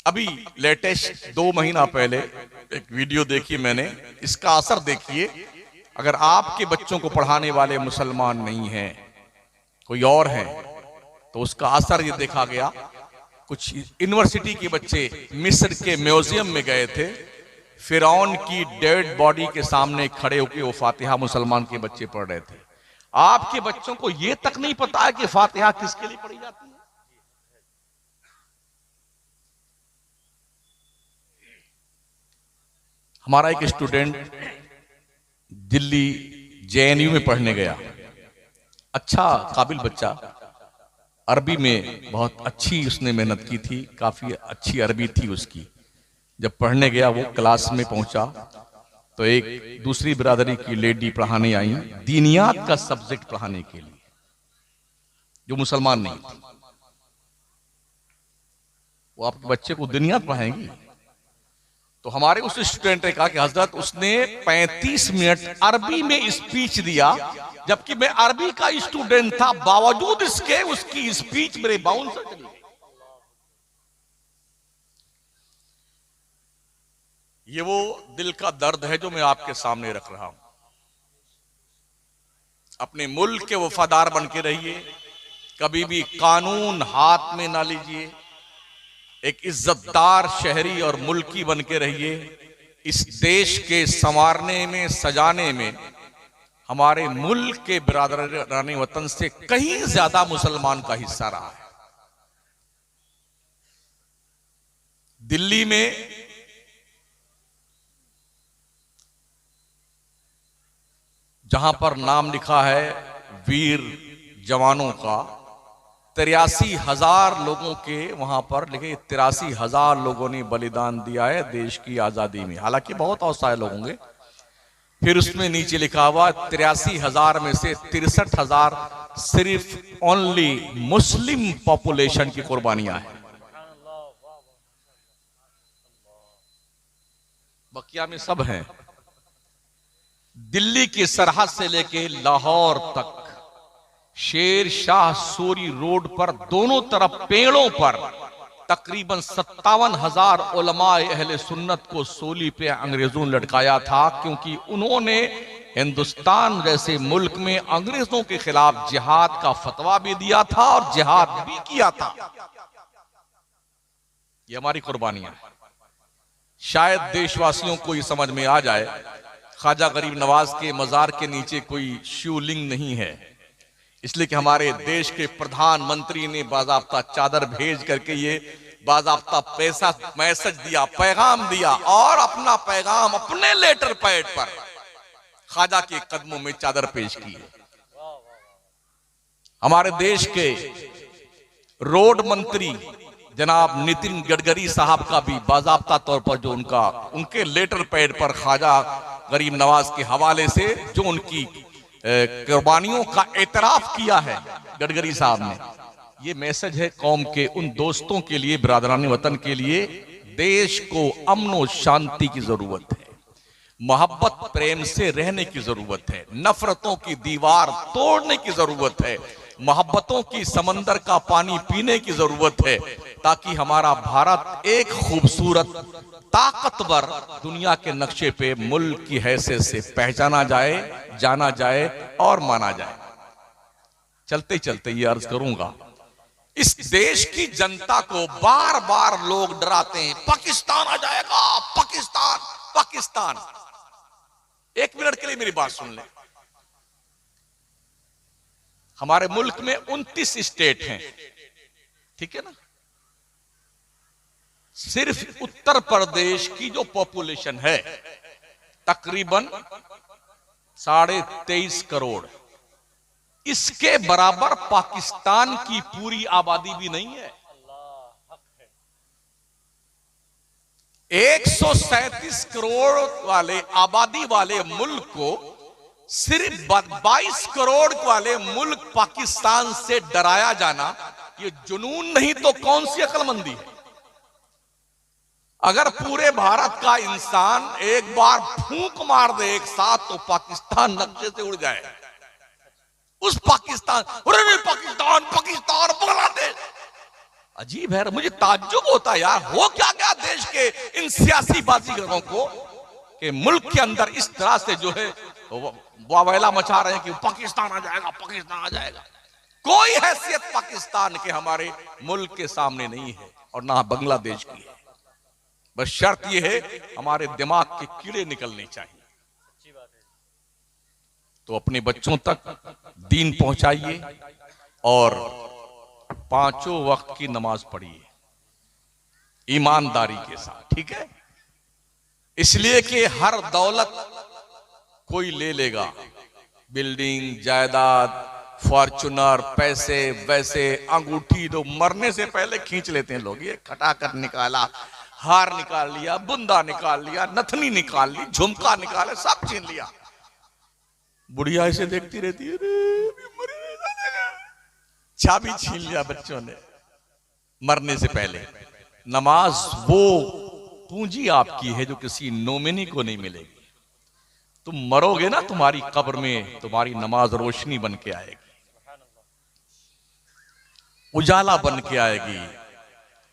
अभी लेटेस्ट 2 महीना पहले एक वीडियो देखी मैंने, इसका असर देखिए। अगर आपके बच्चों को पढ़ाने वाले मुसलमान नहीं हैं, कोई और हैं, तो उसका असर ये देखा गया। कुछ यूनिवर्सिटी के बच्चे मिस्र के म्यूजियम में गए थे, फिरौन की डेड बॉडी के सामने खड़े होकर वो फातिहा मुसलमान के बच्चे पढ़ रहे थे। आपके बच्चों को यह तक नहीं पता है कि फातिहा किसके लिए पढ़ी जाती है। हमारा एक स्टूडेंट दिल्ली जेएनयू में पढ़ने गया, अच्छा काबिल बच्चा, अरबी में बहुत अच्छी उसने मेहनत की थी, काफी अच्छी अरबी थी उसकी। जब पढ़ने गया वो क्लास में पहुंचा तो एक दूसरी बिरादरी की लेडी पढ़ाने आई, दीनियात का सब्जेक्ट पढ़ाने के लिए, जो मुसलमान नहीं थी। वो आपके बच्चे को दीनियात पढ़ाएंगी? तो हमारे उस स्टूडेंट ने कहा कि हजरत, उसने 35 मिनट अरबी में स्पीच दिया, जबकि मैं अरबी का स्टूडेंट था, बावजूद इसके उसकी स्पीच मेरे बाउंसर चली। ये वो दिल का दर्द है जो मैं आपके सामने रख रहा हूं। अपने मुल्क के वफादार बन के रहिए, कभी भी कानून हाथ में ना लीजिए, एक इज्जतदार शहरी और मुल्की बन के रहिए। इस देश के संवारने में, सजाने में हमारे मुल्क के बिरादरान वतन से कहीं ज्यादा मुसलमान का हिस्सा रहा है। दिल्ली में जहां पर नाम लिखा है वीर जवानों का, 83,000 लोगों के वहां पर लिखे 83,000 लोगों ने बलिदान दिया है देश की आजादी में। हालांकि बहुत औसाए लोग होंगे। फिर उसमें नीचे लिखा हुआ 83,000 में से 63,000 सिर्फ ओनली मुस्लिम पॉपुलेशन की कुर्बानियां हैं। बकिया में सब हैं। दिल्ली की सरहद से लेके लाहौर तक शेर शाह सूरी रोड पर दोनों तरफ पेड़ों पर तकरीबन 57,000 उलमाए अहले सुन्नत को सूली पे अंग्रेजों ने लटकाया था, क्योंकि उन्होंने हिंदुस्तान जैसे मुल्क में अंग्रेजों के खिलाफ जिहाद का फतवा भी दिया था और जिहाद भी किया था। ये हमारी कुर्बानियां हैं। शायद देशवासियों को ये समझ में आ जाए, ख्वाजा गरीब नवाज के मजार के नीचे कोई शिवलिंग नहीं है, इसलिए कि हमारे देश के प्रधानमंत्री ने बाज़ाब्ता चादर भेज करके ये बाज़ाब्ता पैसा मैसेज दिया, पैगाम दिया, और अपना पैगाम अपने लेटर पैड पर ख्वाजा के कदमों में चादर पेश की है। हमारे देश के रोड मंत्री जनाब नितिन गडकरी साहब का भी बाज़ाब्ता तौर पर जो उनके लेटर पैड पर ख्वाजा गरीब नवाज के हवाले से जो उनकी कुर्बानियों का एतराफ किया है गडकरी साहब ने, ये मैसेज है कौम के उन दोस्तों के लिए, बिरादरान वतन के लिए, देश को अमन और शांति की जरूरत है, मोहब्बत प्रेम से रहने की जरूरत है, नफरतों की दीवार तोड़ने की जरूरत है, मोहब्बतों की समंदर का पानी पीने की जरूरत है, ताकि हमारा भारत एक खूबसूरत ताकतवर दुनिया के नक्शे पे मुल्क की हैसियत से पहचाना जाए, जाना जाए और माना जाए। चलते चलते ये अर्ज करूंगा, इस देश की जनता को बार बार लोग डराते हैं, पाकिस्तान आ जाएगा, पाकिस्तान पाकिस्तान। एक मिनट के लिए मेरी बात सुन ले। हमारे मुल्क में 29 स्टेट हैं, ठीक है ना? सिर्फ उत्तर प्रदेश की जो पॉपुलेशन है तकरीबन 23.5 करोड़, इसके बराबर पाकिस्तान की पूरी आबादी भी नहीं है। 137 करोड़ वाले आबादी वाले मुल्क को सिर्फ 22 करोड़ वाले मुल्क पाकिस्तान से डराया जाना, ये जुनून नहीं तो कौन सी अक्लमंदी है? अगर पूरे भारत का इंसान एक बार फूंक मार दे एक साथ तो पाकिस्तान नक्शे से उड़ जाए। उस पाकिस्तान, पाकिस्तान पाकिस्तान बांग्लादेश, अजीब है, मुझे ताज्जुब होता है यार, हो क्या गया देश के इन सियासी बाजीगरों को कि मुल्क के अंदर इस तरह से जो है वावेला मचा रहे हैं कि पाकिस्तान आ जाएगा, पाकिस्तान आ जाएगा। कोई हैसियत पाकिस्तान के हमारे मुल्क के सामने नहीं है और ना बांग्लादेश की है। बस शर्त यह है हमारे दिमाग के कीड़े निकलने चाहिए। तो अपने बच्चों तक दीन पहुंचाइए और 5 वक्त की नमाज पढ़िए ईमानदारी के साथ, ठीक है? इसलिए कि हर दौलत कोई ले लेगा, बिल्डिंग, जायदाद, फॉर्चुनर, पैसे, वैसे अंगूठी तो मरने से पहले खींच लेते हैं लोग। ये खटाखट निकाला, हार निकाल लिया, बुंदा निकाल लिया, नथनी निकाल ली, झुमका निकाले, सब छीन लिया। बुढ़िया ऐसे देखती रहती है, चाबी छीन लिया बच्चों ने मरने से पहले। नमाज वो पूंजी आपकी है जो किसी नोमिनी को नहीं मिलेगी। तुम मरोगे ना, तुम्हारी कब्र में तुम्हारी नमाज रोशनी बन के आएगी, उजाला बन के आएगी,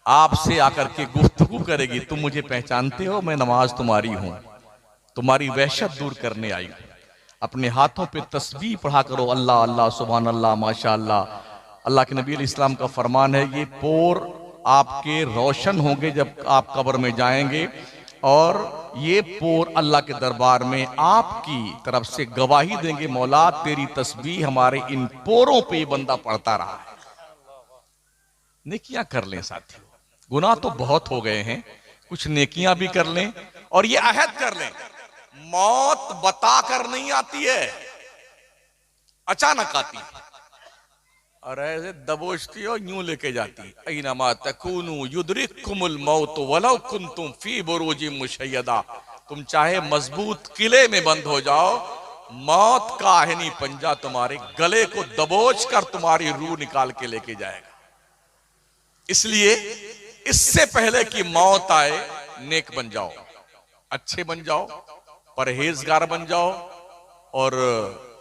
आपसे आकर के गुफ्तगू करेगी, तुम मुझे पहचानते हो, मैं नमाज तुम्हारी हूं, तुम्हारी वहशत दूर करने आई हूं। अपने हाथों पे तस्बीह पढ़ा करो, अल्लाह अल्लाह, सुभान अल्लाह, माशा अल्लाह। अल्लाह के नबी अलैहि सलाम का फरमान है, ये पोर आपके रोशन होंगे जब आप कब्र में जाएंगे, और ये पोर अल्लाह के दरबार में आपकी तरफ से गवाही देंगे, मौला तेरी तस्बीह हमारे इन पोरों पे बंदा पढ़ता रहा है। नेकियां कर लें साथियों, गुनाह तो बहुत हो गए हैं, कुछ नेकियां भी कर लें और ये अहद कर लें, मौत बता कर नहीं आती है, अचानक आती है और ऐसे दबोचती और यूं लेके जाती। ऐनमा तकूनु युदरिकुमुल मौत वलौ कुंतुम फी बुरूजिम मुशय्यदा। तुम चाहे मजबूत किले में बंद हो जाओ, मौत का आहनी पंजा तुम्हारे गले को दबोच कर तुम्हारी रूह निकाल के लेके जाएगा। इसलिए इससे पहले कि मौत आए नेक बन जाओ, अच्छे बन जाओ, परहेजगार बन जाओ। और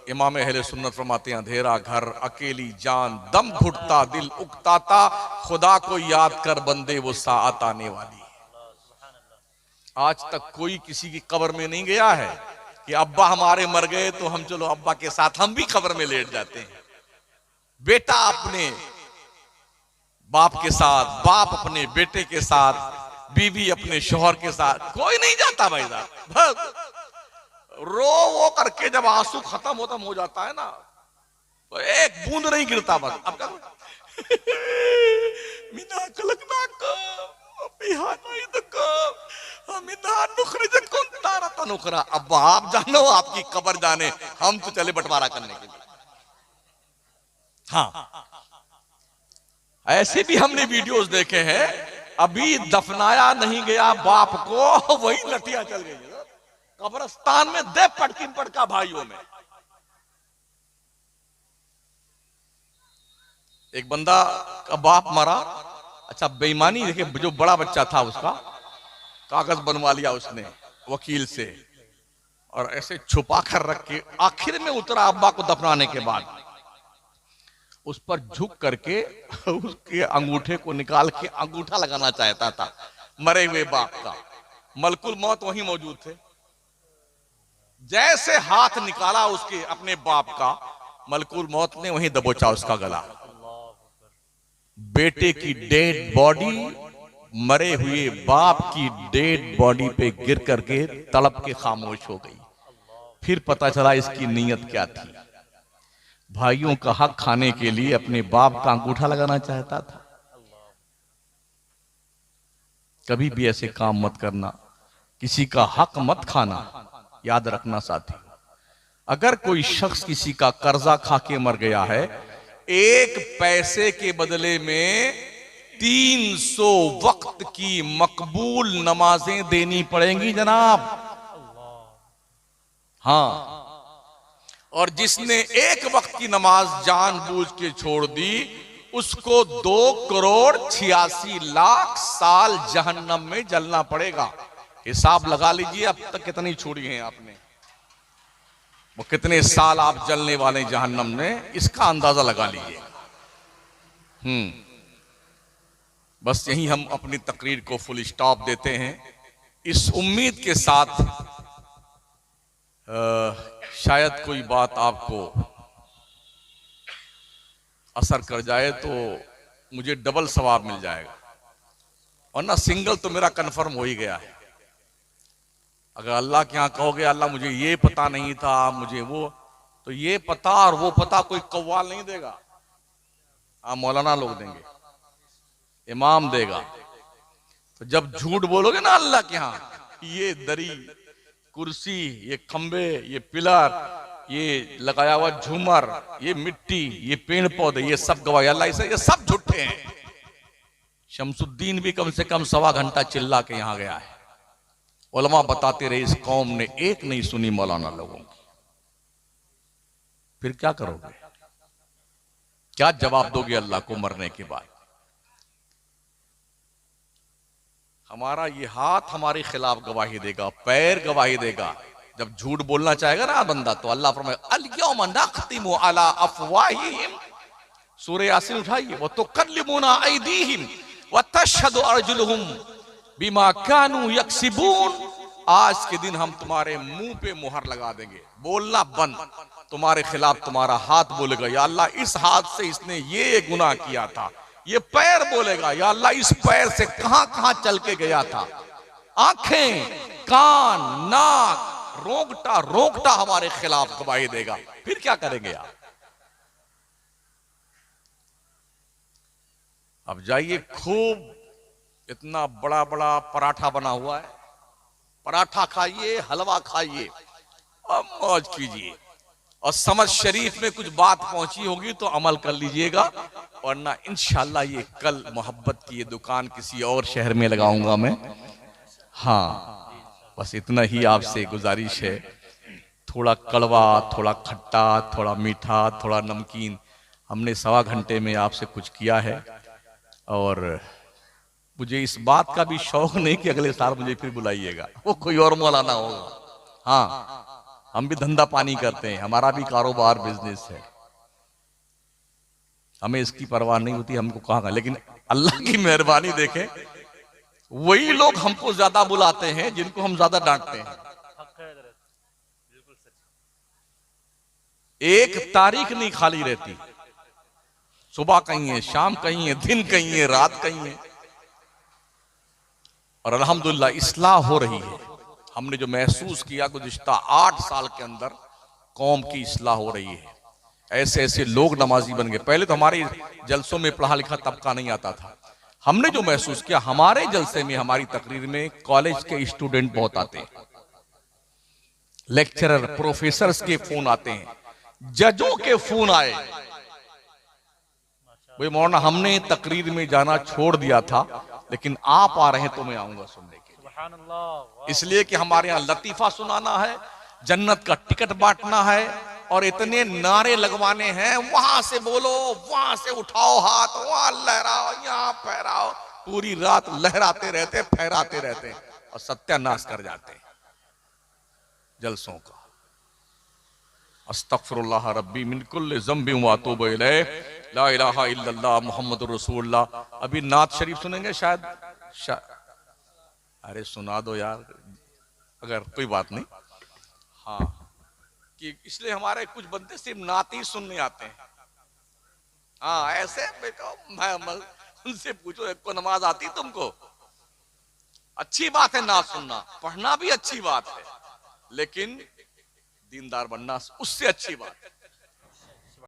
इमाम अहले सुन्नत फरमाते हैं, अंधेरा घर, अकेली जान, दम घुटता दिल उकताता, खुदा को याद कर बंदे वो साअत आने वाली है। आज तक कोई किसी की कब्र में नहीं गया है कि अब्बा हमारे मर गए तो हम चलो अब्बा के साथ हम भी कब्र में लेट जाते हैं। बेटा अपने बाप के साथ, बाप अपने बेटे के साथ, बीवी अपने शौहर के साथ, कोई नहीं जाता भाई साहब। रो वो करके जब आंसू खत्म हो जाता है ना, तो एक बूंद नहीं गिरता बस। अब क्या मिना कलकना को बिहाना इदको मिना नुखरिजकुम तारता नुखरा। अब आप जानो, आपकी कब्र जाने, हम तो चले बंटवारा करने के लिए। हाँ, ऐसे भी हमने वीडियोस देखे हैं, अभी दफनाया नहीं गया बाप को, वही लटिया चल गई कब्रिस्तान में, दे पटकी पटका भाइयों में। एक बंदा का बाप मरा, अच्छा बेईमानी देखिए, जो बड़ा बच्चा था उसका कागज बनवा लिया उसने वकील से और ऐसे छुपा कर रख के आखिर में उतरा अब्बा को दफनाने के बाद, उस पर झुक करके उसके अंगूठे को निकाल के अंगूठा लगाना चाहता था मरे हुए बाप का। मलकुल मौत वहीं मौजूद थे। जैसे हाथ निकाला उसके अपने बाप का, मलकुल मौत ने वहीं दबोचा उसका गला। बेटे की डेड बॉडी मरे हुए बाप की डेड बॉडी पे गिर करके तड़प के खामोश हो गई। फिर पता चला इसकी नीयत क्या थी। भाइयों का हक खाने के लिए अपने बाप का अंगूठा लगाना चाहता था। कभी भी ऐसे काम मत करना, किसी का हक मत खाना। याद रखना साथी, अगर कोई शख्स किसी का कर्जा खा के मर गया है, 1 पैसे के बदले में 300 वक्त की मकबूल नमाजें देनी पड़ेंगी जनाब। हाँ, और जिसने 1 वक्त की नमाज जानबूझ के छोड़ दी, उसको 2,86,00,000 साल जहन्नम में जलना पड़ेगा। हिसाब लगा लीजिए अब तक कितनी छोड़ी हैं आपने, वो कितने साल आप जलने वाले जहन्नम में, इसका अंदाजा लगा लीजिए। बस यही हम अपनी तकरीर को फुल स्टॉप देते हैं, इस उम्मीद के साथ शायद कोई बात आपको असर कर जाए तो मुझे डबल सवाब मिल जाएगा, वरना सिंगल तो मेरा कन्फर्म हो ही गया है। अगर अल्लाह के यहाँ कहोगे अल्लाह मुझे ये पता नहीं था, मुझे वो, तो ये पता और वो पता कोई कव्वाल नहीं देगा। हाँ, मौलाना लोग देंगे, इमाम देगा। तो जब झूठ बोलोगे ना अल्लाह के यहाँ, ये दरी, कुर्सी, ये खंबे, ये पिलर, ये लगाया हुआ झूमर, ये मिट्टी, ये पेड़ पौधे, ये सब गवाही अल्लाह से, ये सब झूठे हैं। शमसुद्दीन भी कम से कम 1.25 घंटा चिल्ला के यहां गया है। उलमा बताते रहे, इस कौम ने एक नहीं सुनी मौलाना लोगों की। फिर क्या करोगे, क्या जवाब दोगे अल्लाह को मरने के बाद? हमारा ये हाथ हमारे खिलाफ गवाही देगा, पैर गवाही देगा। जब झूठ बोलना चाहेगा ना बंदा, तो अल्लाह फरमाए अल-यौम नख्तिमु अला अफवाहिहिम, सूरह यासीन उठाइए, व तुकल्लिमुना अयदीहिम व तशहदु अर्जुलुहुम बिमा कानू यक्सिबून। आज के दिन हम तुम्हारे मुंह पे मुहर लगा देंगे, बोलना बंद, तुम्हारे खिलाफ तुम्हारा हाथ बोलेगा या अल्लाह इस हाथ से इसने ये गुनाह किया था। ये पैर बोलेगा या अल्लाह इस पैर से कहां कहां चल के गया था। आंखें, कान, नाक, रोंगटा रोंगटा हमारे खिलाफ गवाही देगा, फिर क्या करेंगे आप? अब जाइए, खूब इतना बड़ा बड़ा पराठा बना हुआ है, पराठा खाइए, हलवा खाइए और मौज कीजिए, और समझ शरीफ में कुछ बात पहुंची होगी तो अमल कर लीजिएगा, वरना इंशाल्लाह ये कल मोहब्बत की ये दुकान किसी और शहर में लगाऊंगा मैं। हाँ, बस इतना ही आपसे गुजारिश है, थोड़ा कड़वा, थोड़ा खट्टा, थोड़ा मीठा, थोड़ा नमकीन, हमने 1.25 घंटे में आपसे कुछ किया है। और मुझे इस बात का भी शौक नहीं कि अगले साल मुझे फिर बुलाइएगा, वो कोई और मौलाना होगा। हाँ, हम भी धंधा पानी करते हैं, हमारा भी कारोबार बिजनेस है, हमें इसकी परवाह नहीं होती हमको कहाँ, लेकिन अल्लाह की मेहरबानी देखें, वही लोग हमको ज्यादा बुलाते हैं जिनको हम ज्यादा डांटते हैं। एक तारीख नहीं खाली रहती, सुबह कहीं है, शाम कहीं है, दिन कहीं है, रात कहीं है, और अल्हम्दुलिल्लाह इस्लाह हो रही है। हमने जो महसूस किया गुज़िश्ता 8 साल के अंदर कौम की इस्लाह हो रही है, ऐसे ऐसे लोग नमाजी बन गए। पहले तो हमारे जलसों में पढ़ा लिखा तबका नहीं आता था, हमने जो महसूस किया, हमारे जलसे में, हमारी तकरीर में कॉलेज के स्टूडेंट बहुत आते हैं, लेक्चरर, प्रोफेसर्स के फोन आते हैं, जजों के फोन आए, भाई मौलाना हमने तकरीर में जाना छोड़ दिया था, लेकिन आप आ रहे हैं तो मैं आऊंगा सुनने के लिए, इसलिए कि हमारे यहाँ लतीफा सुनाना है, जन्नत का टिकट बांटना है, और इतने नारे लगवाने हैं, वहां से बोलो, वहां से उठाओ हाथ, वहां लहराओ, यहाँ फहराओ, पूरी रात लहराते रहते, फहराते रहते, और सत्यानाश कर जाते हैं जलसों का। अस्तगफिरुल्लाह रब्बी मिन कुल्लि ज़ंबिन व अतूबु इलैह, ला इलाहा इल्लल्लाह मुहम्मदुर रसूलुल्लाह। अभी नात शरीफ सुनेंगे शायद, अरे सुना दो यार, अगर कोई बात नहीं। हाँ, कि इसलिए हमारे कुछ बंदे सिर्फ नात ही सुनने आते हैं। हाँ, ऐसे मैं उनसे पूछो, एक को नमाज आती तुमको? अच्छी बात है नात सुनना, पढ़ना भी अच्छी बात है, लेकिन दीनदार बनना उससे अच्छी बात है।